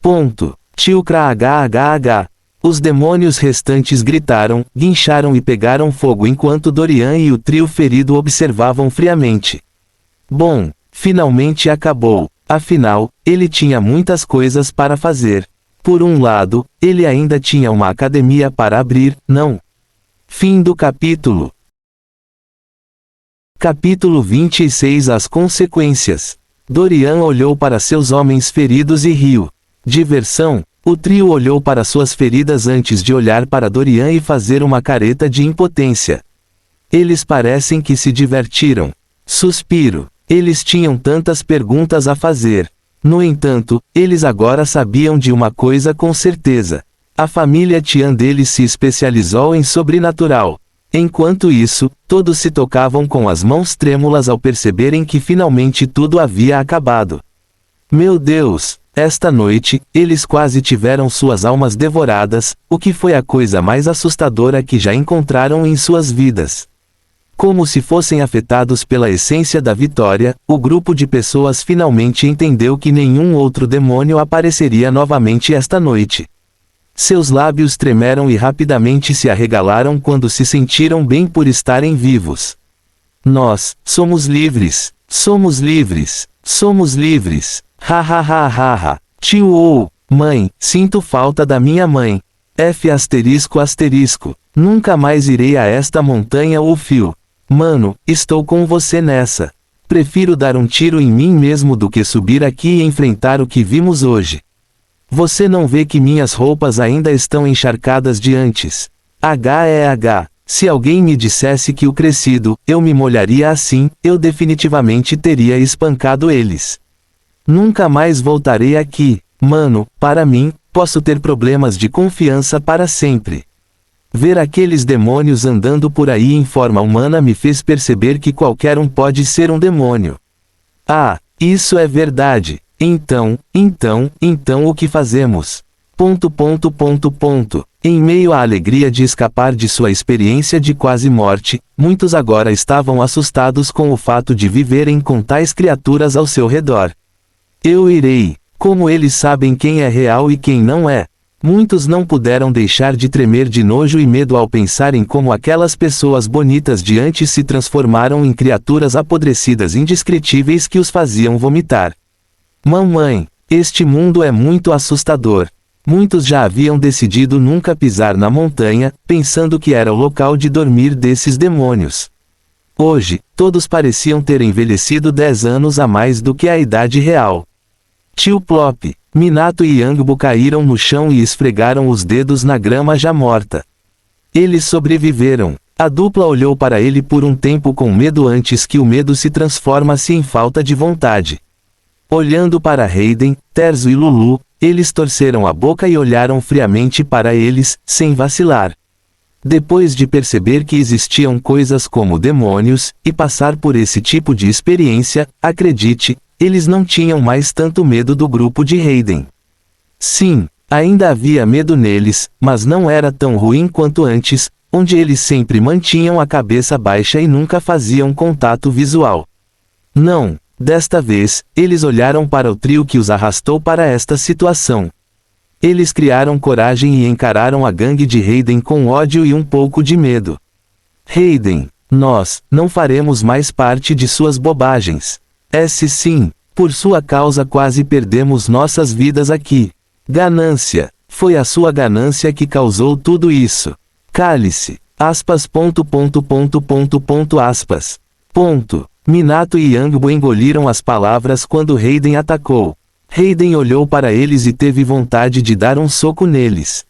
Ponto. Tilkra HHH. Os demônios restantes gritaram, guincharam e pegaram fogo enquanto Dorian e o trio ferido observavam friamente. Bom, finalmente acabou. Afinal, ele tinha muitas coisas para fazer. Por um lado, ele ainda tinha uma academia para abrir, não? Fim do capítulo. Capítulo 26 As consequências. Dorian olhou para seus homens feridos e riu. Diversão? O trio olhou para suas feridas antes de olhar para Dorian e fazer uma careta de impotência. Eles parecem que se divertiram. Suspiro. Eles tinham tantas perguntas a fazer. No entanto, eles agora sabiam de uma coisa com certeza. A família Tian deles se especializou em sobrenatural. Enquanto isso, todos se tocavam com as mãos trêmulas ao perceberem que finalmente tudo havia acabado. Meu Deus! Esta noite, eles quase tiveram suas almas devoradas, o que foi a coisa mais assustadora que já encontraram em suas vidas. Como se fossem afetados pela essência da vitória, o grupo de pessoas finalmente entendeu que nenhum outro demônio apareceria novamente esta noite. Seus lábios tremeram e rapidamente se arregalaram quando se sentiram bem por estarem vivos. Nós somos livres! Somos livres! Somos livres! Ha ha ha ha ha! Tio ou, mãe, sinto falta da minha mãe. F asterisco asterisco. Nunca mais irei a esta montanha ou fio. Mano, estou com você nessa. Prefiro dar um tiro em mim mesmo do que subir aqui e enfrentar o que vimos hoje. Você não vê que minhas roupas ainda estão encharcadas de antes. H é H. Se alguém me dissesse que o crescido, eu me molharia assim, eu definitivamente teria espancado eles. Nunca mais voltarei aqui, mano, para mim, posso ter problemas de confiança para sempre. Ver aqueles demônios andando por aí em forma humana me fez perceber que qualquer um pode ser um demônio. Ah, isso é verdade. Então o que fazemos? Em meio à alegria de escapar de sua experiência de quase morte, muitos agora estavam assustados com o fato de viverem com tais criaturas ao seu redor. Eu irei. Como eles sabem quem é real e quem não é? Muitos não puderam deixar de tremer de nojo e medo ao pensar em como aquelas pessoas bonitas de antes se transformaram em criaturas apodrecidas indescritíveis que os faziam vomitar. Mamãe, este mundo é muito assustador. Muitos já haviam decidido nunca pisar na montanha, pensando que era o local de dormir desses demônios. Hoje, todos pareciam ter envelhecido 10 anos a mais do que a idade real. Tio Plop, Minato e Yangbu caíram no chão e esfregaram os dedos na grama já morta. Eles sobreviveram. A dupla olhou para ele por um tempo com medo antes que o medo se transformasse em falta de vontade. Olhando para Hayden, Terzo e Lulu, eles torceram a boca e olharam friamente para eles, sem vacilar. Depois de perceber que existiam coisas como demônios, e passar por esse tipo de experiência, acredite, eles não tinham mais tanto medo do grupo de Hayden. Sim, ainda havia medo neles, mas não era tão ruim quanto antes, onde eles sempre mantinham a cabeça baixa e nunca faziam contato visual. Não, desta vez, eles olharam para o trio que os arrastou para esta situação. Eles criaram coragem e encararam a gangue de Hayden com ódio e um pouco de medo. Hayden, nós não faremos mais parte de suas bobagens. Sim, por sua causa quase perdemos nossas vidas aqui. Ganância, foi a sua ganância que causou tudo isso. Cale-se. Aspas. Minato e Yangbu engoliram as palavras quando Hayden atacou. Hayden olhou para eles e teve vontade de dar um soco neles.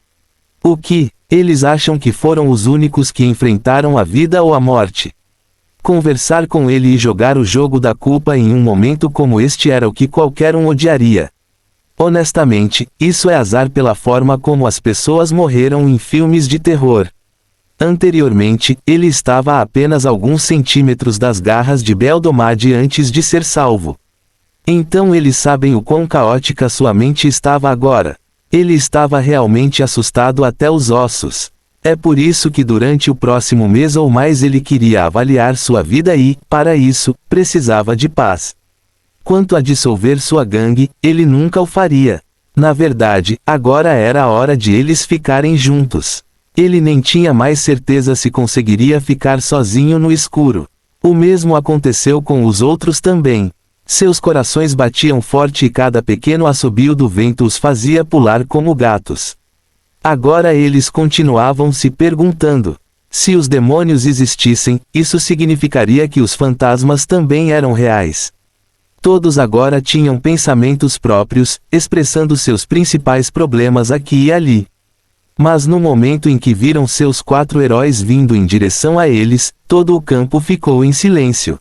O que? Eles acham que foram os únicos que enfrentaram a vida ou a morte? Conversar com ele e jogar o jogo da culpa em um momento como este era o que qualquer um odiaria. Honestamente, isso é azar pela forma como as pessoas morreram em filmes de terror. Anteriormente, ele estava a apenas alguns centímetros das garras de Beldamade antes de ser salvo. Então eles sabem o quão caótica sua mente estava agora. Ele estava realmente assustado até os ossos. É por isso que durante o próximo mês ou mais ele queria avaliar sua vida e, para isso, precisava de paz. Quanto a dissolver sua gangue, ele nunca o faria. Na verdade, agora era a hora de eles ficarem juntos. Ele nem tinha mais certeza se conseguiria ficar sozinho no escuro. O mesmo aconteceu com os outros também. Seus corações batiam forte e cada pequeno assobio do vento os fazia pular como gatos. Agora eles continuavam se perguntando: se os demônios existissem, isso significaria que os fantasmas também eram reais. Todos agora tinham pensamentos próprios, expressando seus principais problemas aqui e ali. Mas no momento em que viram seus 4 heróis vindo em direção a eles, todo o campo ficou em silêncio.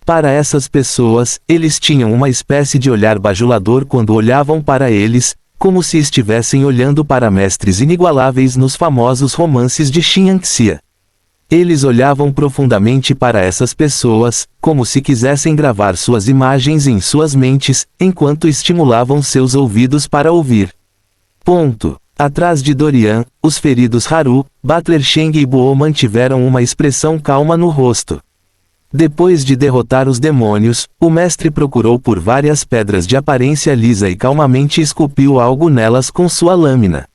Para essas pessoas, eles tinham uma espécie de olhar bajulador quando olhavam para eles, como se estivessem olhando para mestres inigualáveis nos famosos romances de Xianxia. Eles olhavam profundamente para essas pessoas, como se quisessem gravar suas imagens em suas mentes, enquanto estimulavam seus ouvidos para ouvir. Ponto. Atrás de Dorian, os feridos Haru, Butler Sheng e Buo mantiveram uma expressão calma no rosto. Depois de derrotar os demônios, o mestre procurou por várias pedras de aparência lisa e calmamente esculpiu algo nelas com sua lâmina.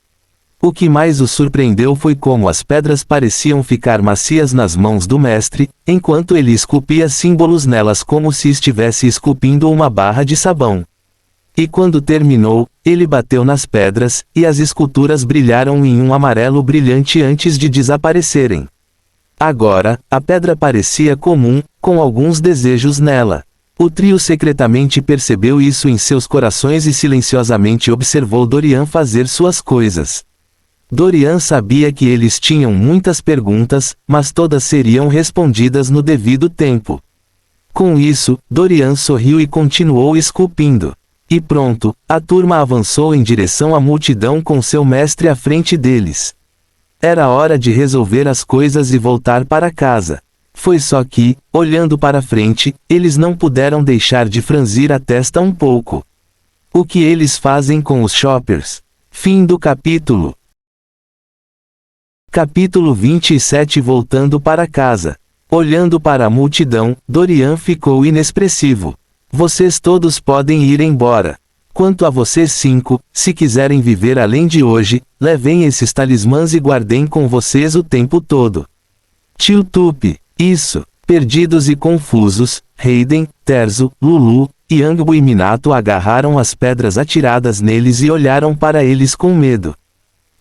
O que mais o surpreendeu foi como as pedras pareciam ficar macias nas mãos do mestre, enquanto ele esculpia símbolos nelas como se estivesse esculpindo uma barra de sabão. E quando terminou, ele bateu nas pedras, e as esculturas brilharam em um amarelo brilhante antes de desaparecerem. Agora, a pedra parecia comum, com alguns desejos nela. O trio secretamente percebeu isso em seus corações e silenciosamente observou Dorian fazer suas coisas. Dorian sabia que eles tinham muitas perguntas, mas todas seriam respondidas no devido tempo. Com isso, Dorian sorriu e continuou esculpindo. E pronto, a turma avançou em direção à multidão com seu mestre à frente deles. Era hora de resolver as coisas e voltar para casa. Foi só que, olhando para frente, eles não puderam deixar de franzir a testa um pouco. O que eles fazem com os shoppers? Fim do capítulo. Capítulo 27. Voltando para casa. Olhando para a multidão, Dorian ficou inexpressivo. Vocês todos podem ir embora. Quanto a vocês 5, se quiserem viver além de hoje, levem esses talismãs e guardem com vocês o tempo todo. Tio Tupi, isso. Perdidos e confusos, Hayden, Terzo, Lulu, Yangbu e Minato agarraram as pedras atiradas neles e olharam para eles com medo.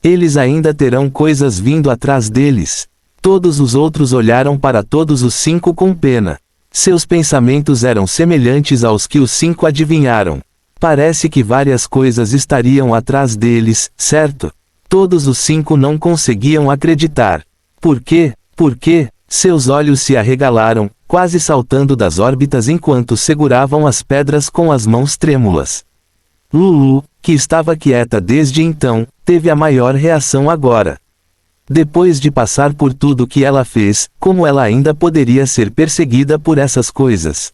Eles ainda terão coisas vindo atrás deles. Todos os outros olharam para todos os 5 com pena. Seus pensamentos eram semelhantes aos que os 5 adivinharam. Parece que várias coisas estariam atrás deles, certo? Todos os 5 não conseguiam acreditar. Por quê? Por quê? Seus olhos se arregalaram, quase saltando das órbitas enquanto seguravam as pedras com as mãos trêmulas. Lulu, que estava quieta desde então, teve a maior reação agora. Depois de passar por tudo que ela fez, como ela ainda poderia ser perseguida por essas coisas?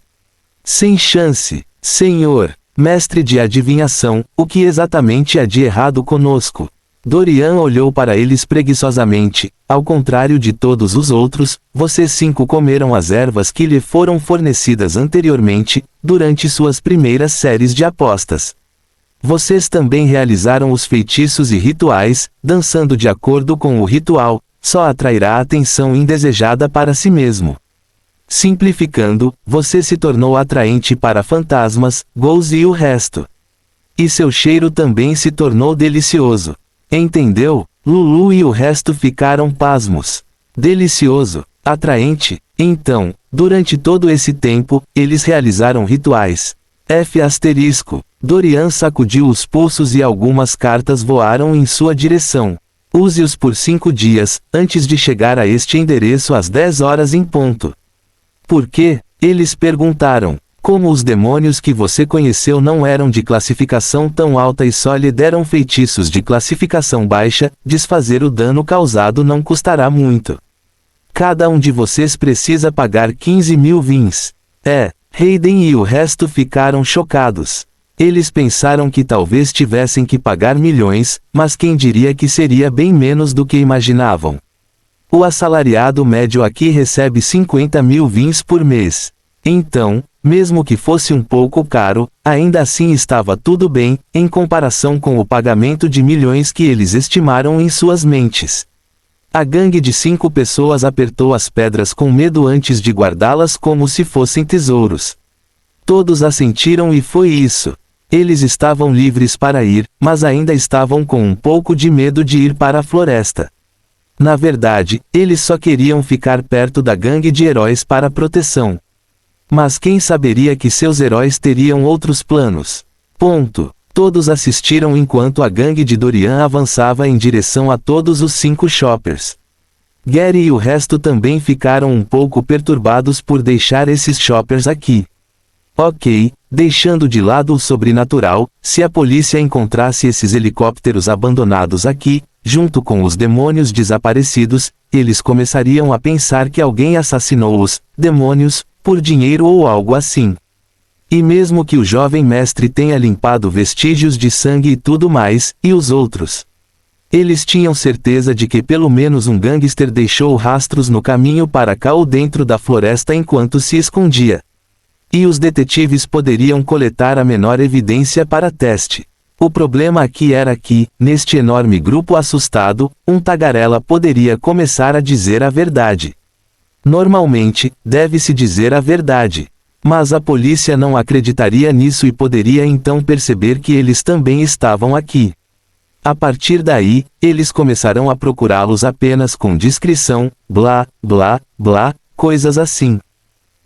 Sem chance, senhor, mestre de adivinhação, o que exatamente há de errado conosco? Dorian olhou para eles preguiçosamente. Ao contrário de todos os outros, vocês 5 comeram as ervas que lhe foram fornecidas anteriormente, durante suas primeiras séries de apostas. Vocês também realizaram os feitiços e rituais, dançando de acordo com o ritual, só atrairá atenção indesejada para si mesmo. Simplificando, você se tornou atraente para fantasmas, ghouls e o resto. E seu cheiro também se tornou delicioso. Entendeu? Lulu e o resto ficaram pasmos. Delicioso, atraente. Então, durante todo esse tempo, eles realizaram rituais. F***. Dorian sacudiu os pulsos e algumas cartas voaram em sua direção. Use-os por 5 dias, antes de chegar a este endereço às 10 horas em ponto. Por quê? Eles perguntaram. Como os demônios que você conheceu não eram de classificação tão alta e só lhe deram feitiços de classificação baixa, desfazer o dano causado não custará muito. Cada um de vocês precisa pagar 15.000 vins. Hayden e o resto ficaram chocados. Eles pensaram que talvez tivessem que pagar milhões, mas quem diria que seria bem menos do que imaginavam. O assalariado médio aqui recebe 50.000 vins por mês. Então, mesmo que fosse um pouco caro, ainda assim estava tudo bem, em comparação com o pagamento de milhões que eles estimaram em suas mentes. A gangue de 5 pessoas apertou as pedras com medo antes de guardá-las como se fossem tesouros. Todos assentiram e foi isso. Eles estavam livres para ir, mas ainda estavam com um pouco de medo de ir para a floresta. Na verdade, eles só queriam ficar perto da gangue de heróis para proteção. Mas quem saberia que seus heróis teriam outros planos? Ponto. Todos assistiram enquanto a gangue de Dorian avançava em direção a todos os 5 shoppers. Gary e o resto também ficaram um pouco perturbados por deixar esses shoppers aqui. Ok, deixando de lado o sobrenatural, se a polícia encontrasse esses helicópteros abandonados aqui, junto com os demônios desaparecidos, eles começariam a pensar que alguém assassinou os demônios por dinheiro ou algo assim. E mesmo que o jovem mestre tenha limpado vestígios de sangue e tudo mais, e os outros? Eles tinham certeza de que pelo menos um gangster deixou rastros no caminho para cá ou dentro da floresta enquanto se escondia. E os detetives poderiam coletar a menor evidência para teste. O problema aqui era que, neste enorme grupo assustado, um tagarela poderia começar a dizer a verdade. Normalmente, deve-se dizer a verdade. Mas a polícia não acreditaria nisso e poderia então perceber que eles também estavam aqui. A partir daí, eles começarão a procurá-los apenas com discrição, blá, blá, blá, coisas assim.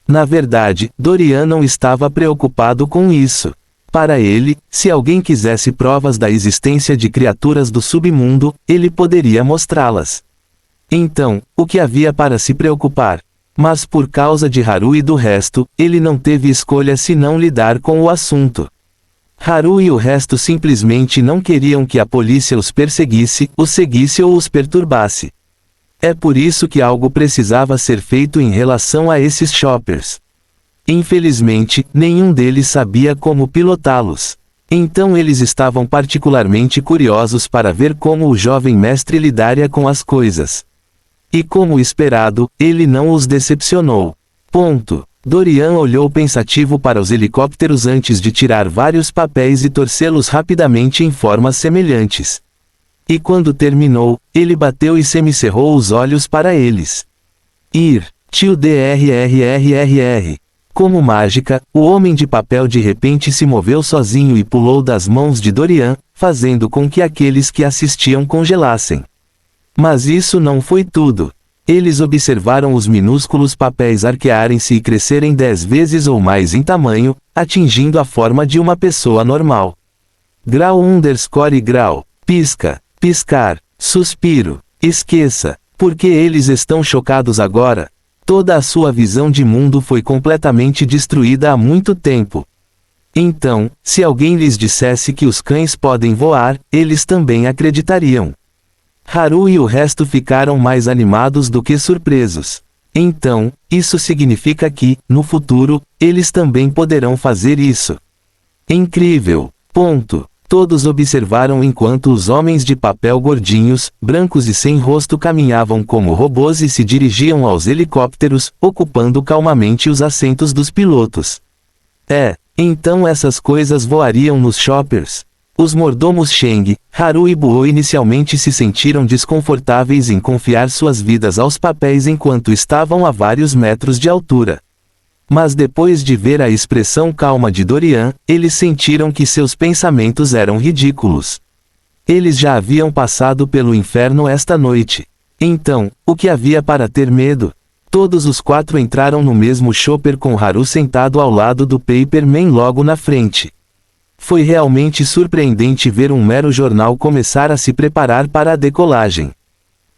Na verdade, Dorian não estava preocupado com isso. Para ele, se alguém quisesse provas da existência de criaturas do submundo, ele poderia mostrá-las. Então, o que havia para se preocupar? Mas por causa de Haru e do resto, ele não teve escolha senão lidar com o assunto. Haru e o resto simplesmente não queriam que a polícia os perseguisse, os seguisse ou os perturbasse. É por isso que algo precisava ser feito em relação a esses shoppers. Infelizmente, nenhum deles sabia como pilotá-los. Então eles estavam particularmente curiosos para ver como o jovem mestre lidaria com as coisas. E como esperado, ele não os decepcionou. Ponto. Dorian olhou pensativo para os helicópteros antes de tirar vários papéis e torcê-los rapidamente em formas semelhantes. E quando terminou, ele bateu e semicerrou os olhos para eles. Tio DRRRRR. Como mágica, o homem de papel de repente se moveu sozinho e pulou das mãos de Dorian, fazendo com que aqueles que assistiam congelassem. Mas isso não foi tudo. Eles observaram os minúsculos papéis arquearem-se e crescerem 10 vezes ou mais em tamanho, atingindo a forma de uma pessoa normal. Grau_grau. Pisca. Piscar. Suspiro. Esqueça. Porque eles estão chocados agora. Toda a sua visão de mundo foi completamente destruída há muito tempo. Então, se alguém lhes dissesse que os cães podem voar, eles também acreditariam. Haru e o resto ficaram mais animados do que surpresos. Então, isso significa que, no futuro, eles também poderão fazer isso. Incrível. Ponto. Todos observaram enquanto os homens de papel gordinhos, brancos e sem rosto caminhavam como robôs e se dirigiam aos helicópteros, ocupando calmamente os assentos dos pilotos. Então essas coisas voariam nos shoppers. Os mordomos Sheng, Haru e Buo inicialmente se sentiram desconfortáveis em confiar suas vidas aos papéis enquanto estavam a vários metros de altura. Mas depois de ver a expressão calma de Dorian, eles sentiram que seus pensamentos eram ridículos. Eles já haviam passado pelo inferno esta noite. Então, o que havia para ter medo? Todos os 4 entraram no mesmo chopper com Haru sentado ao lado do Paperman logo na frente. Foi realmente surpreendente ver um mero jornal começar a se preparar para a decolagem.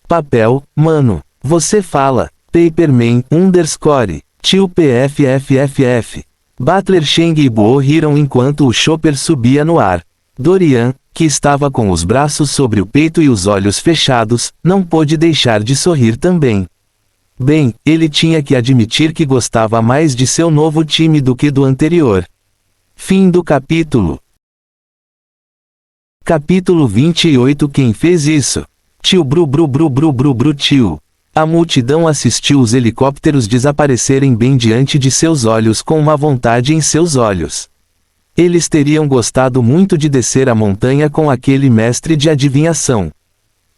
Papel, mano, você fala, Paperman, tio PFFFF. Butler, Sheng e Buo riram enquanto o chopper subia no ar. Dorian, que estava com os braços sobre o peito e os olhos fechados, não pôde deixar de sorrir também. Bem, ele tinha que admitir que gostava mais de seu novo time do que do anterior. Fim do capítulo. Capítulo 28. Quem fez isso? Tio tio. A multidão assistiu os helicópteros desaparecerem bem diante de seus olhos com uma vontade em seus olhos. Eles teriam gostado muito de descer a montanha com aquele mestre de adivinhação.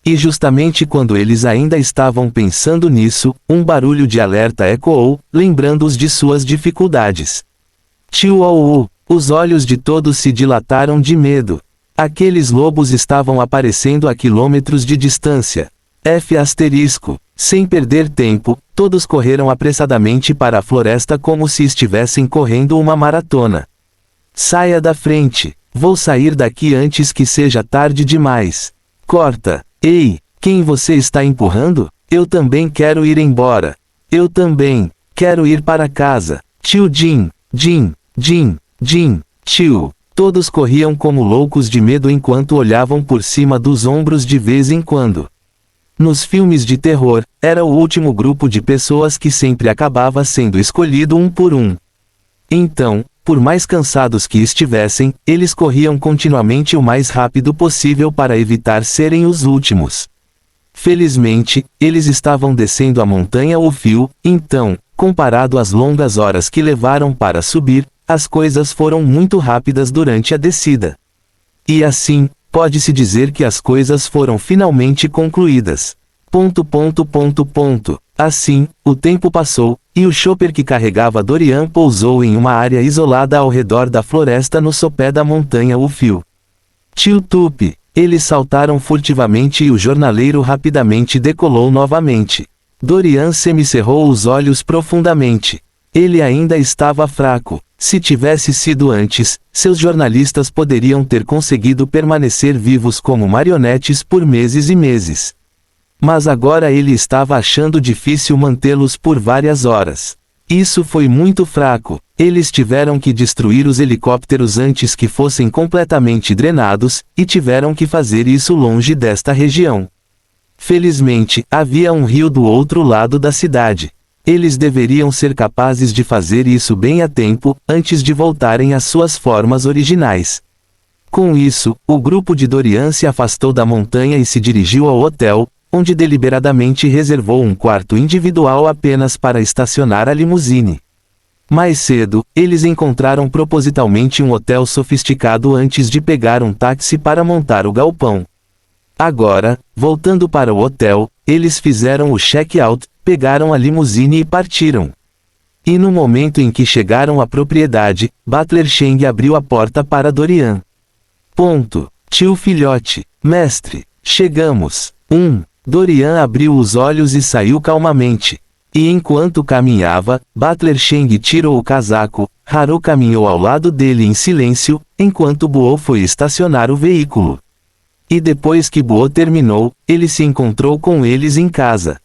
E justamente quando eles ainda estavam pensando nisso, um barulho de alerta ecoou, lembrando-os de suas dificuldades. Tio Ou! Os olhos de todos se dilataram de medo. Aqueles lobos estavam aparecendo a quilômetros de distância. Sem perder tempo, todos correram apressadamente para a floresta como se estivessem correndo uma maratona. Saia da frente. Vou sair daqui antes que seja tarde demais. Corta. Ei, quem você está empurrando? Eu também quero ir embora. Eu também. Quero ir para casa. Tio Jim, Jim, Jim, Jim, tio. Todos corriam como loucos de medo enquanto olhavam por cima dos ombros de vez em quando. Nos filmes de terror, era o último grupo de pessoas que sempre acabava sendo escolhido um por um. Então, por mais cansados que estivessem, eles corriam continuamente o mais rápido possível para evitar serem os últimos. Felizmente, eles estavam descendo a montanha ao fio, então, comparado às longas horas que levaram para subir, as coisas foram muito rápidas durante a descida. E assim, pode-se dizer que as coisas foram finalmente concluídas. Assim, o tempo passou, e o chopper que carregava Dorian pousou em uma área isolada ao redor da floresta no sopé da montanha o fio. Tio Tupi. Eles saltaram furtivamente e o jornaleiro rapidamente decolou novamente. Dorian semicerrou os olhos profundamente. Ele ainda estava fraco. Se tivesse sido antes, seus jornalistas poderiam ter conseguido permanecer vivos como marionetes por meses e meses. Mas agora ele estava achando difícil mantê-los por várias horas. Isso foi muito fraco. Eles tiveram que destruir os helicópteros antes que fossem completamente drenados, e tiveram que fazer isso longe desta região. Felizmente, havia um rio do outro lado da cidade. Eles deveriam ser capazes de fazer isso bem a tempo, antes de voltarem às suas formas originais. Com isso, o grupo de Dorian se afastou da montanha e se dirigiu ao hotel, onde deliberadamente reservou um quarto individual apenas para estacionar a limusine. Mais cedo, eles encontraram propositalmente um hotel sofisticado antes de pegar um táxi para montar o galpão. Agora, voltando para o hotel, eles fizeram o check-out, pegaram a limusine e partiram. E no momento em que chegaram à propriedade, Butler Cheng abriu a porta para Dorian. Tio filhote, mestre, chegamos. Dorian abriu os olhos e saiu calmamente. E enquanto caminhava, Butler Cheng tirou o casaco, Haru caminhou ao lado dele em silêncio, enquanto Buo foi estacionar o veículo. E depois que Buo terminou, ele se encontrou com eles em casa.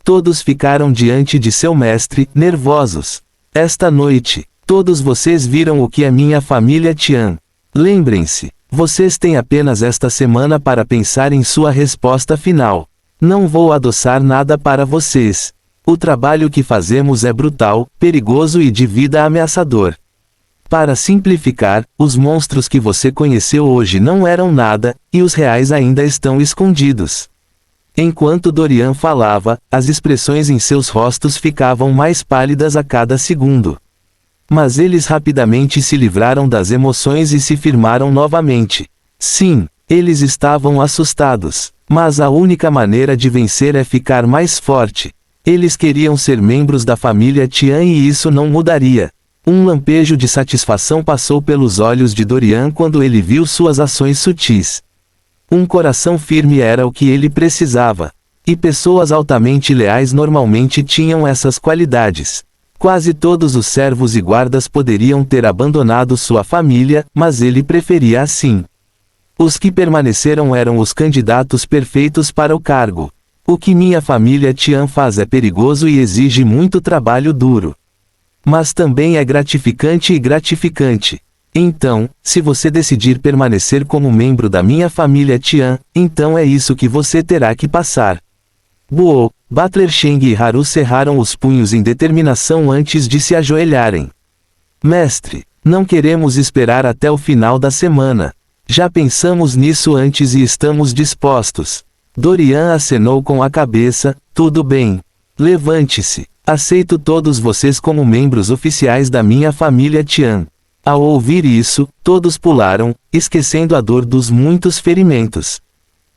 Todos ficaram diante de seu mestre, nervosos. Esta noite, todos vocês viram o que é minha família Tian. Lembrem-se, vocês têm apenas esta semana para pensar em sua resposta final. Não vou adoçar nada para vocês. O trabalho que fazemos é brutal, perigoso e de vida ameaçador. Para simplificar, os monstros que você conheceu hoje não eram nada, e os reais ainda estão escondidos. Enquanto Dorian falava, as expressões em seus rostos ficavam mais pálidas a cada segundo. Mas eles rapidamente se livraram das emoções e se firmaram novamente. Sim, eles estavam assustados. Mas a única maneira de vencer é ficar mais forte. Eles queriam ser membros da família Tian e isso não mudaria. Um lampejo de satisfação passou pelos olhos de Dorian quando ele viu suas ações sutis. Um coração firme era o que ele precisava. E pessoas altamente leais normalmente tinham essas qualidades. Quase todos os servos e guardas poderiam ter abandonado sua família, mas ele preferia assim. Os que permaneceram eram os candidatos perfeitos para o cargo. O que minha família Tian faz é perigoso e exige muito trabalho duro. Mas também é gratificante e gratificante. Então, se você decidir permanecer como membro da minha família Tian, então é isso que você terá que passar. Buo, Butler Cheng e Haru cerraram os punhos em determinação antes de se ajoelharem. Mestre, não queremos esperar até o final da semana. Já pensamos nisso antes e estamos dispostos. Dorian acenou com a cabeça, tudo bem. Levante-se. Aceito todos vocês como membros oficiais da minha família Tian. Ao ouvir isso, todos pularam, esquecendo a dor dos muitos ferimentos.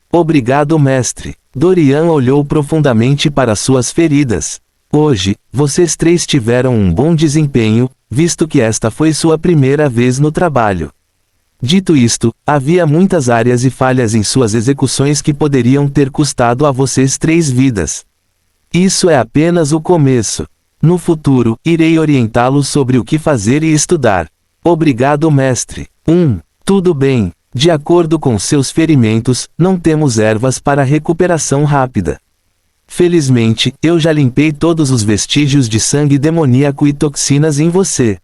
Obrigado, mestre. Dorian olhou profundamente para suas feridas. Hoje, vocês três tiveram um bom desempenho, visto que esta foi sua primeira vez no trabalho. Dito isto, havia muitas áreas e falhas em suas execuções que poderiam ter custado a vocês 3 vidas. Isso é apenas o começo. No futuro, irei orientá-lo sobre o que fazer e estudar. Obrigado, mestre. Tudo bem. De acordo com seus ferimentos, não temos ervas para recuperação rápida. Felizmente, eu já limpei todos os vestígios de sangue demoníaco e toxinas em você.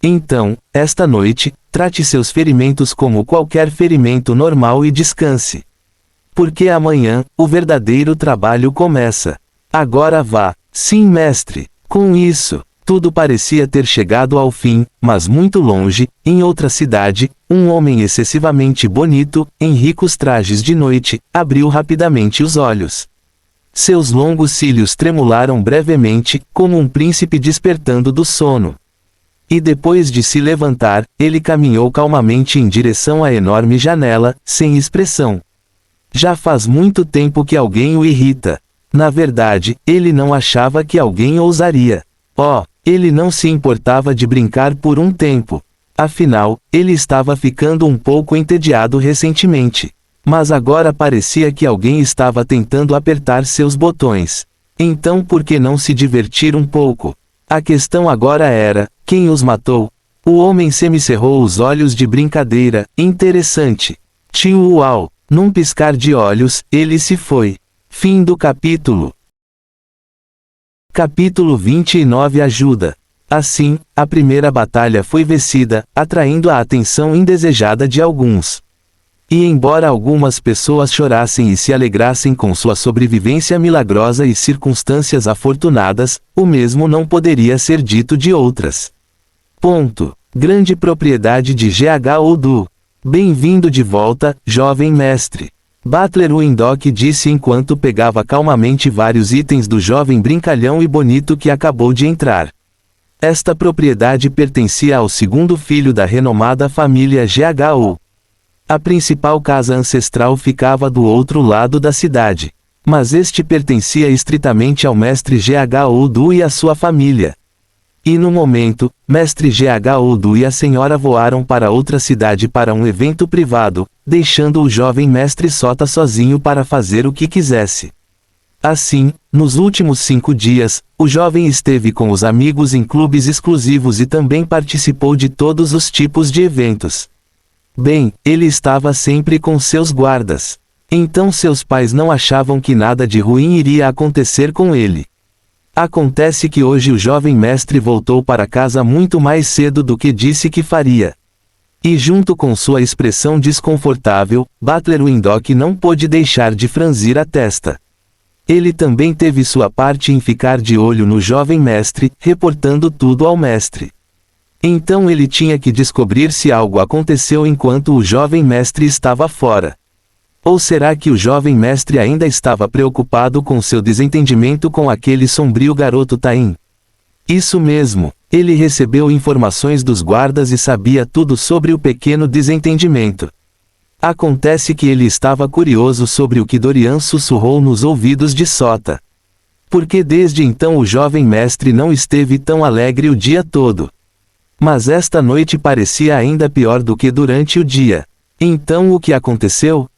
Então, esta noite, trate seus ferimentos como qualquer ferimento normal e descanse. Porque amanhã, o verdadeiro trabalho começa. Agora vá. Sim, mestre. Com isso, tudo parecia ter chegado ao fim, mas muito longe, em outra cidade, um homem excessivamente bonito, em ricos trajes de noite, abriu rapidamente os olhos. Seus longos cílios tremularam brevemente, como um príncipe despertando do sono. E depois de se levantar, ele caminhou calmamente em direção à enorme janela, sem expressão. Já faz muito tempo que alguém o irrita. Na verdade, ele não achava que alguém ousaria. Ele não se importava de brincar por um tempo. Afinal, ele estava ficando um pouco entediado recentemente. Mas agora parecia que alguém estava tentando apertar seus botões. Então por que não se divertir um pouco? A questão agora era, quem os matou? O homem semicerrou os olhos de brincadeira. Interessante. Uau! Num piscar de olhos, ele se foi. Fim do capítulo. Capítulo 29 Ajuda. Assim, a primeira batalha foi vencida, atraindo a atenção indesejada de alguns. E embora algumas pessoas chorassem e se alegrassem com sua sobrevivência milagrosa e circunstâncias afortunadas, o mesmo não poderia ser dito de outras. Grande propriedade de G.H. Odu. Bem-vindo de volta, jovem mestre. Butler Windok disse enquanto pegava calmamente vários itens do jovem brincalhão e bonito que acabou de entrar. Esta propriedade pertencia ao segundo filho da renomada família G.H.O. A principal casa ancestral ficava do outro lado da cidade. Mas este pertencia estritamente ao mestre G.H. Odu e à sua família. E no momento, mestre G.H. Odu e a senhora voaram para outra cidade para um evento privado, deixando o jovem mestre Sota sozinho para fazer o que quisesse. Assim, nos últimos 5 dias, o jovem esteve com os amigos em clubes exclusivos e também participou de todos os tipos de eventos. Bem, ele estava sempre com seus guardas. Então seus pais não achavam que nada de ruim iria acontecer com ele. Acontece que hoje o jovem mestre voltou para casa muito mais cedo do que disse que faria. E junto com sua expressão desconfortável, Butler Windok não pôde deixar de franzir a testa. Ele também teve sua parte em ficar de olho no jovem mestre, reportando tudo ao mestre. Então ele tinha que descobrir se algo aconteceu enquanto o jovem mestre estava fora. Ou será que o jovem mestre ainda estava preocupado com seu desentendimento com aquele sombrio garoto Tain? Isso mesmo, ele recebeu informações dos guardas e sabia tudo sobre o pequeno desentendimento. Acontece que ele estava curioso sobre o que Dorian sussurrou nos ouvidos de Sota. Porque desde então o jovem mestre não esteve tão alegre o dia todo. Mas esta noite parecia ainda pior do que durante o dia. Então o que aconteceu?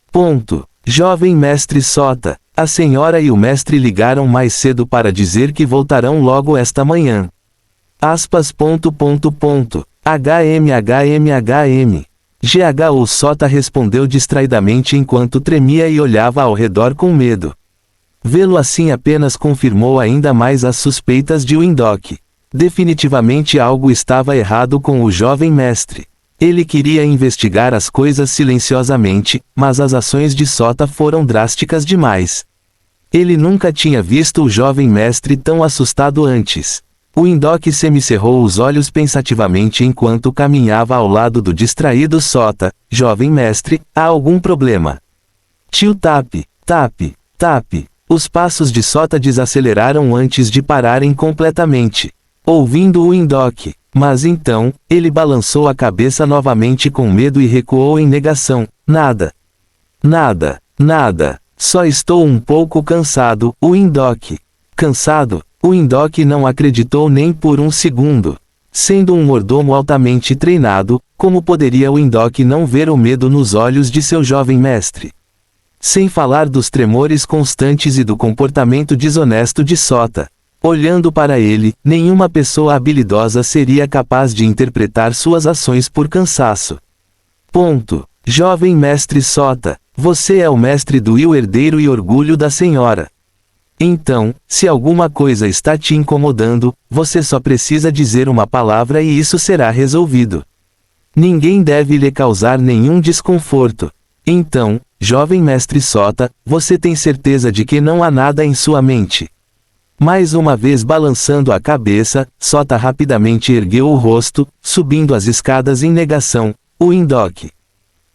Jovem mestre Sota, a senhora e o mestre ligaram mais cedo para dizer que voltarão logo esta manhã. HM. G.H.O. Sota respondeu distraidamente enquanto tremia e olhava ao redor com medo. Vê-lo assim apenas confirmou ainda mais as suspeitas de Windok. Definitivamente algo estava errado com o jovem mestre. Ele queria investigar as coisas silenciosamente, mas as ações de Sota foram drásticas demais. Ele nunca tinha visto o jovem mestre tão assustado antes. Windok semicerrou os olhos pensativamente enquanto caminhava ao lado do distraído Sota. Jovem mestre, há algum problema? Tio tap, tap, tap. Os passos de Sota desaceleraram antes de pararem completamente. Ouvindo o Windok. Mas então, ele balançou a cabeça novamente com medo e recuou em negação. Nada. Só estou um pouco cansado, Windok. Cansado? Windok não acreditou nem por um segundo. Sendo um mordomo altamente treinado, como poderia Windok não ver o medo nos olhos de seu jovem mestre? Sem falar dos tremores constantes e do comportamento desonesto de Sota. Olhando para ele, nenhuma pessoa habilidosa seria capaz de interpretar suas ações por cansaço. Ponto. Jovem mestre Sota, você é o mestre do Will, herdeiro e orgulho da senhora. Então, se alguma coisa está te incomodando, você só precisa dizer uma palavra e isso será resolvido. Ninguém deve lhe causar nenhum desconforto. Então, jovem mestre Sota, você tem certeza de que não há nada em sua mente? Mais uma vez balançando a cabeça, Sota rapidamente ergueu o rosto, subindo as escadas em negação. O Indok.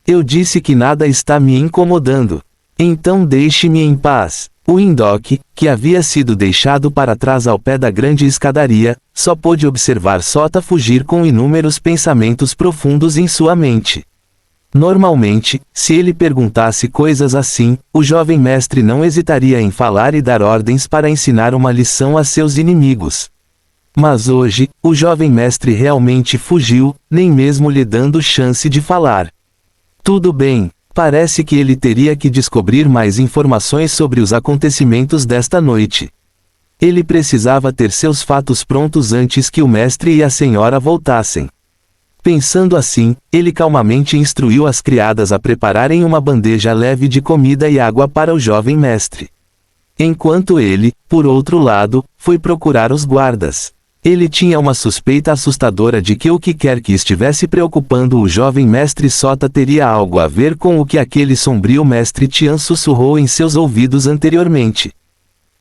Eu disse que nada está me incomodando. Então deixe-me em paz. O Indok, que havia sido deixado para trás ao pé da grande escadaria, só pôde observar Sota fugir com inúmeros pensamentos profundos em sua mente. Normalmente, se ele perguntasse coisas assim, o jovem mestre não hesitaria em falar e dar ordens para ensinar uma lição a seus inimigos. Mas hoje, o jovem mestre realmente fugiu, nem mesmo lhe dando chance de falar. Tudo bem, parece que ele teria que descobrir mais informações sobre os acontecimentos desta noite. Ele precisava ter seus fatos prontos antes que o mestre e a senhora voltassem. Pensando assim, ele calmamente instruiu as criadas a prepararem uma bandeja leve de comida e água para o jovem mestre. Enquanto ele, por outro lado, foi procurar os guardas. Ele tinha uma suspeita assustadora de que o que quer que estivesse preocupando o jovem mestre Sota teria algo a ver com o que aquele sombrio mestre Tian sussurrou em seus ouvidos anteriormente.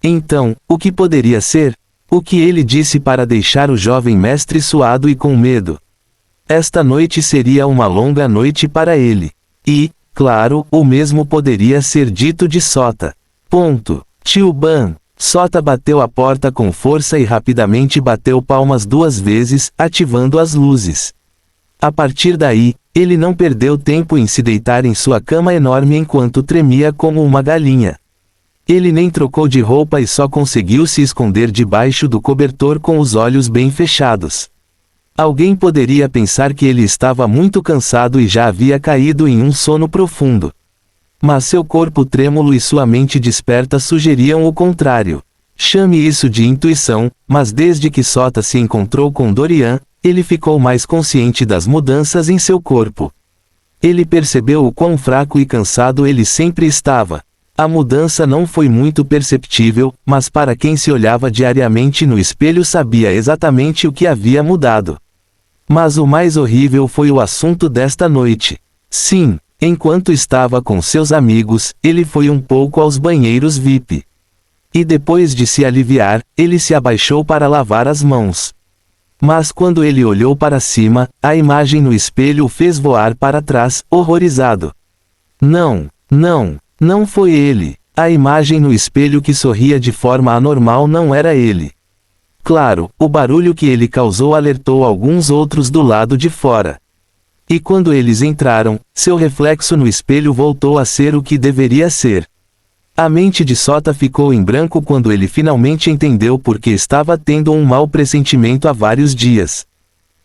Então, o que poderia ser? O que ele disse para deixar o jovem mestre suado e com medo? Esta noite seria uma longa noite para ele. E, claro, o mesmo poderia ser dito de Sota. Ponto. Tio Ban. Sota bateu a porta com força e rapidamente bateu palmas 2 vezes, ativando as luzes. A partir daí, ele não perdeu tempo em se deitar em sua cama enorme enquanto tremia como uma galinha. Ele nem trocou de roupa e só conseguiu se esconder debaixo do cobertor com os olhos bem fechados. Alguém poderia pensar que ele estava muito cansado e já havia caído em um sono profundo. Mas seu corpo trêmulo e sua mente desperta sugeriam o contrário. Chame isso de intuição, mas desde que Sota se encontrou com Dorian, ele ficou mais consciente das mudanças em seu corpo. Ele percebeu o quão fraco e cansado ele sempre estava. A mudança não foi muito perceptível, mas para quem se olhava diariamente no espelho sabia exatamente o que havia mudado. Mas o mais horrível foi o assunto desta noite. Sim, enquanto estava com seus amigos, ele foi um pouco aos banheiros VIP. E depois de se aliviar, ele se abaixou para lavar as mãos. Mas quando ele olhou para cima, a imagem no espelho o fez voar para trás, horrorizado. Não foi ele. A imagem no espelho que sorria de forma anormal não era ele. Claro, o barulho que ele causou alertou alguns outros do lado de fora. E quando eles entraram, seu reflexo no espelho voltou a ser o que deveria ser. A mente de Sota ficou em branco quando ele finalmente entendeu por que estava tendo um mau pressentimento há vários dias.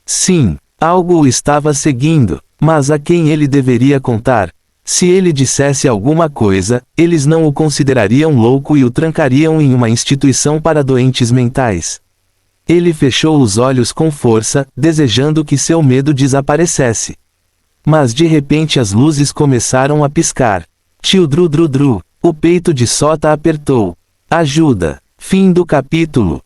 Sim, algo o estava seguindo, mas a quem ele deveria contar? Se ele dissesse alguma coisa, eles não o considerariam louco e o trancariam em uma instituição para doentes mentais. Ele fechou os olhos com força, desejando que seu medo desaparecesse. Mas de repente as luzes começaram a piscar. Tio Dru Dru Dru. O peito de Sota apertou. Ajuda. Fim do capítulo.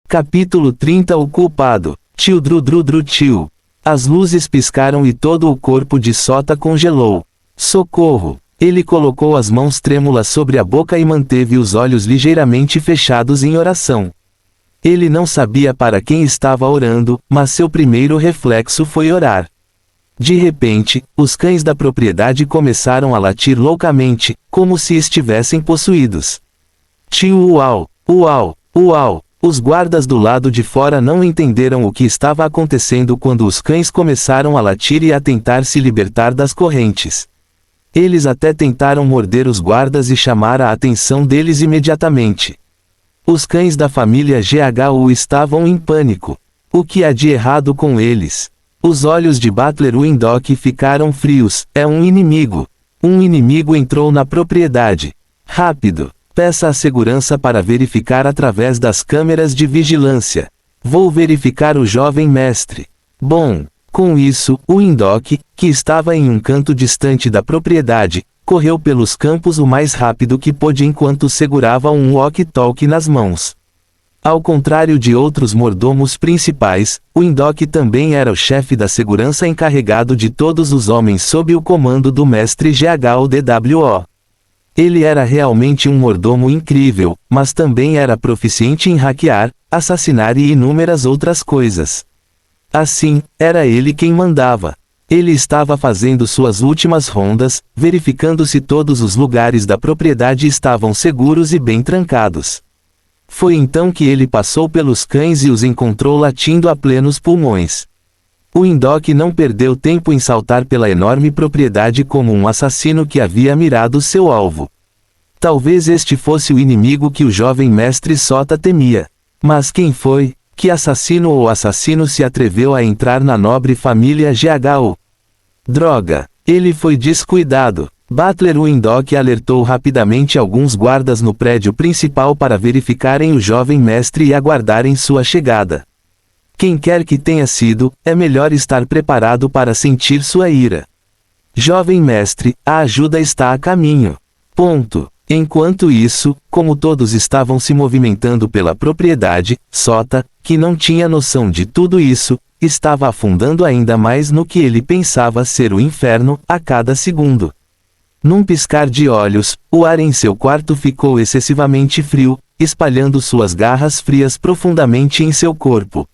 Capítulo 30. O culpado. Tio Dru Dru Dru Tio. As luzes piscaram e todo o corpo de Sota congelou. Socorro! Ele colocou as mãos trêmulas sobre a boca e manteve os olhos ligeiramente fechados em oração. Ele não sabia para quem estava orando, mas seu primeiro reflexo foi orar. De repente, os cães da propriedade começaram a latir loucamente, como se estivessem possuídos. Tio uau, uau, uau. Os guardas do lado de fora não entenderam o que estava acontecendo quando os cães começaram a latir e a tentar se libertar das correntes. Eles até tentaram morder os guardas e chamar a atenção deles imediatamente. Os cães da família GHU estavam em pânico. O que há de errado com eles? Os olhos de Butler Windok ficaram frios. É um inimigo. Um inimigo entrou na propriedade. Rápido! Peça a segurança para verificar através das câmeras de vigilância. Vou verificar o jovem mestre. Bom, com isso, o Indok, que estava em um canto distante da propriedade, correu pelos campos o mais rápido que pôde enquanto segurava um walkie-talkie nas mãos. Ao contrário de outros mordomos principais, o Indok também era o chefe da segurança encarregado de todos os homens sob o comando do mestre GHODWO. Ele era realmente um mordomo incrível, mas também era proficiente em hackear, assassinar e inúmeras outras coisas. Assim, era ele quem mandava. Ele estava fazendo suas últimas rondas, verificando se todos os lugares da propriedade estavam seguros e bem trancados. Foi então que ele passou pelos cães e os encontrou latindo a plenos pulmões. O Indok não perdeu tempo em saltar pela enorme propriedade como um assassino que havia mirado seu alvo. Talvez este fosse o inimigo que o jovem mestre Sota temia. Mas quem foi? Que assassino ou assassino se atreveu a entrar na nobre família GHO? Droga! Ele foi descuidado. Butler Indok alertou rapidamente alguns guardas no prédio principal para verificarem o jovem mestre e aguardarem sua chegada. Quem quer que tenha sido, é melhor estar preparado para sentir sua ira. Jovem mestre, a ajuda está a caminho. Ponto. Enquanto isso, como todos estavam se movimentando pela propriedade, Sota, que não tinha noção de tudo isso, estava afundando ainda mais no que ele pensava ser o inferno, a cada segundo. Num piscar de olhos, o ar em seu quarto ficou excessivamente frio, espalhando suas garras frias profundamente em seu corpo.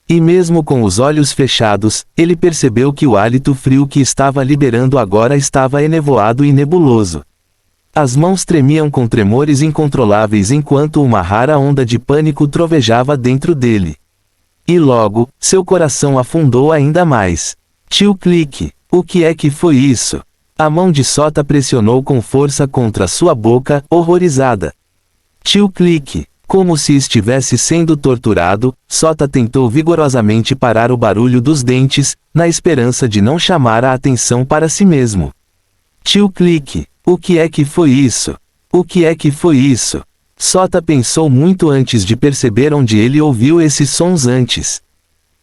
E mesmo com os olhos fechados, ele percebeu que o hálito frio que estava liberando agora estava enevoado e nebuloso. As mãos tremiam com tremores incontroláveis enquanto uma rara onda de pânico trovejava dentro dele. E logo, seu coração afundou ainda mais. Tio Clique, o que é que foi isso? A mão de Sota pressionou com força contra sua boca, horrorizada. Tio Clique. Como se estivesse sendo torturado, Sota tentou vigorosamente parar o barulho dos dentes, na esperança de não chamar a atenção para si mesmo. Tio Clique, o que é que foi isso? O que é que foi isso? Sota pensou muito antes de perceber onde ele ouviu esses sons antes.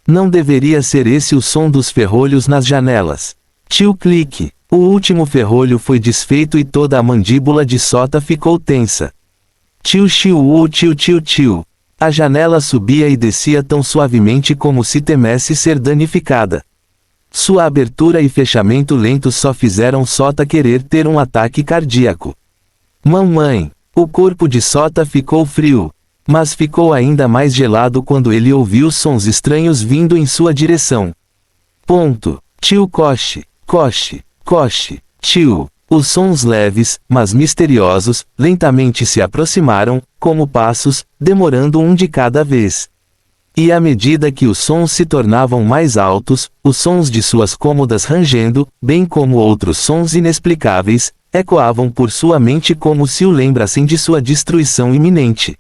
Não deveria ser esse o som dos ferrolhos nas janelas. Tio Clique, o último ferrolho foi desfeito e toda a mandíbula de Sota ficou tensa. Tio Xiu, tio tio tio. A janela subia e descia tão suavemente como se temesse ser danificada. Sua abertura e fechamento lentos só fizeram Sota querer ter um ataque cardíaco. Mamãe! O corpo de Sota ficou frio. Mas ficou ainda mais gelado quando ele ouviu sons estranhos vindo em sua direção. Ponto. Tio Koshi, Koshi, Koshi, tio. Os sons leves, mas misteriosos, lentamente se aproximaram, como passos, demorando um de cada vez. E à medida que os sons se tornavam mais altos, os sons de suas cômodas rangendo, bem como outros sons inexplicáveis, ecoavam por sua mente como se o lembrassem de sua destruição iminente.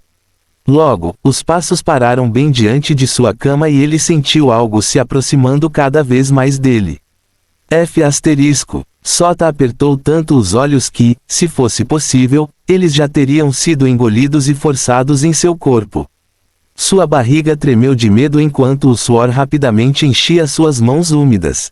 Logo, os passos pararam bem diante de sua cama e ele sentiu algo se aproximando cada vez mais dele. F***. Sota apertou tanto os olhos que, se fosse possível, eles já teriam sido engolidos e forçados em seu corpo. Sua barriga tremeu de medo enquanto o suor rapidamente enchia suas mãos úmidas.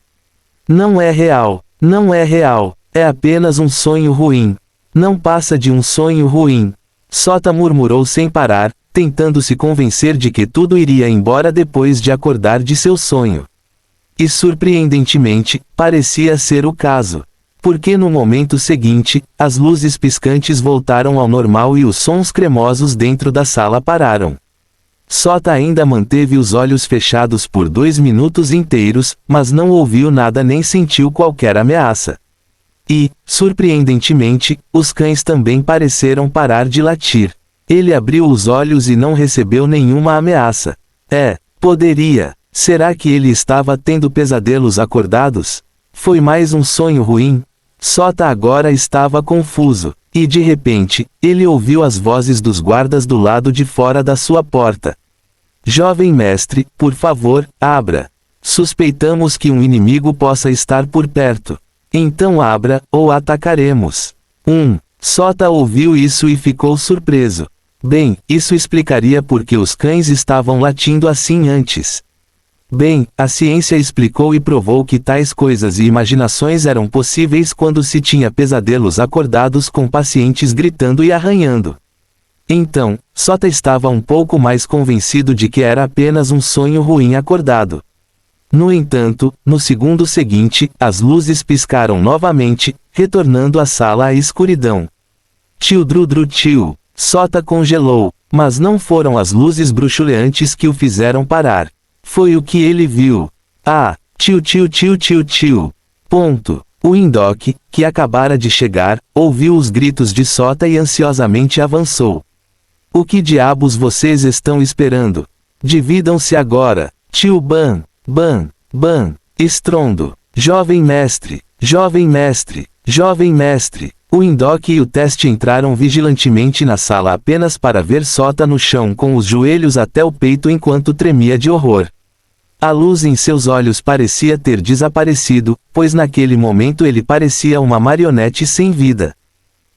Não é real, não é real, é apenas um sonho ruim. Não passa de um sonho ruim. Sota murmurou sem parar, tentando se convencer de que tudo iria embora depois de acordar de seu sonho. E surpreendentemente, parecia ser o caso. Porque no momento seguinte, as luzes piscantes voltaram ao normal e os sons cremosos dentro da sala pararam. Sota ainda manteve os olhos fechados por 2 minutos inteiros, mas não ouviu nada nem sentiu qualquer ameaça. E, surpreendentemente, os cães também pareceram parar de latir. Ele abriu os olhos e não recebeu nenhuma ameaça. Poderia. Será que ele estava tendo pesadelos acordados? Foi mais um sonho ruim? Sota agora estava confuso. E de repente, ele ouviu as vozes dos guardas do lado de fora da sua porta. Jovem mestre, por favor, abra. Suspeitamos que um inimigo possa estar por perto. Então abra, ou atacaremos. Sota ouviu isso e ficou surpreso. Bem, isso explicaria por que os cães estavam latindo assim antes. Bem, a ciência explicou e provou que tais coisas e imaginações eram possíveis quando se tinha pesadelos acordados com pacientes gritando e arranhando. Então, Sota estava um pouco mais convencido de que era apenas um sonho ruim acordado. No entanto, no segundo seguinte, as luzes piscaram novamente, retornando a sala à escuridão. Tio Drudru tio. Sota congelou, mas não foram as luzes bruxuleantes que o fizeram parar. Foi o que ele viu. Tio. O Indok, que acabara de chegar, ouviu os gritos de Sota e ansiosamente avançou. O que diabos vocês estão esperando? Dividam-se agora. Tio Ban. Estrondo. Jovem mestre. O Indok e o Teste entraram vigilantemente na sala apenas para ver Sota no chão com os joelhos até o peito enquanto tremia de horror. A luz em seus olhos parecia ter desaparecido, pois naquele momento ele parecia uma marionete sem vida.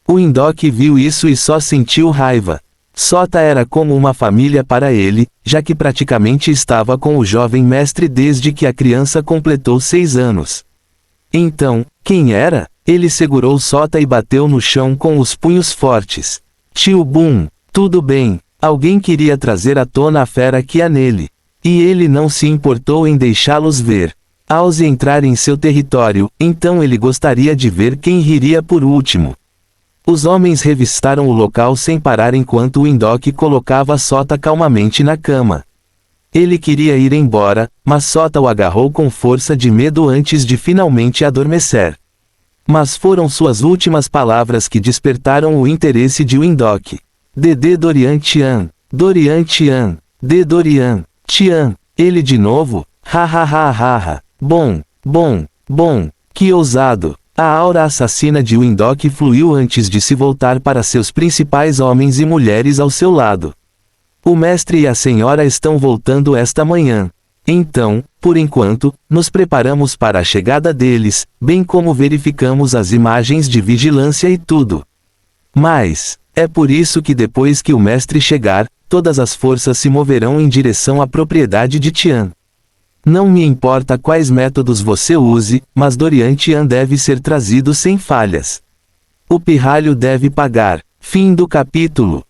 O Indok viu isso e só sentiu raiva. Sota era como uma família para ele, já que praticamente estava com o jovem mestre desde que a criança completou 6 anos. Então, quem era? Ele segurou Sota e bateu no chão com os punhos fortes. Tio Boom, tudo bem, alguém queria trazer à tona a fera que há nele. E ele não se importou em deixá-los ver. Ao entrar em seu território, então ele gostaria de ver quem riria por último. Os homens revistaram o local sem parar enquanto o Indok colocava Sota calmamente na cama. Ele queria ir embora, mas Sota o agarrou com força de medo antes de finalmente adormecer. Mas foram suas últimas palavras que despertaram o interesse de Indok. Dedê Dorian Tian. De Dorian. Tian. Ele de novo? Bom. Que ousado. A aura assassina de Indok fluiu antes de se voltar para seus principais homens e mulheres ao seu lado. O mestre e a senhora estão voltando esta manhã. Então, por enquanto, nos preparamos para a chegada deles, bem como verificamos as imagens de vigilância e tudo. Mas, é por isso que depois que o mestre chegar, todas as forças se moverão em direção à propriedade de Tian. Não me importa quais métodos você use, mas Dorian Tian deve ser trazido sem falhas. O pirralho deve pagar. Fim do capítulo.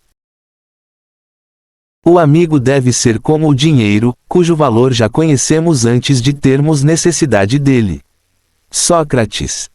O amigo deve ser como o dinheiro, cujo valor já conhecemos antes de termos necessidade dele. Sócrates.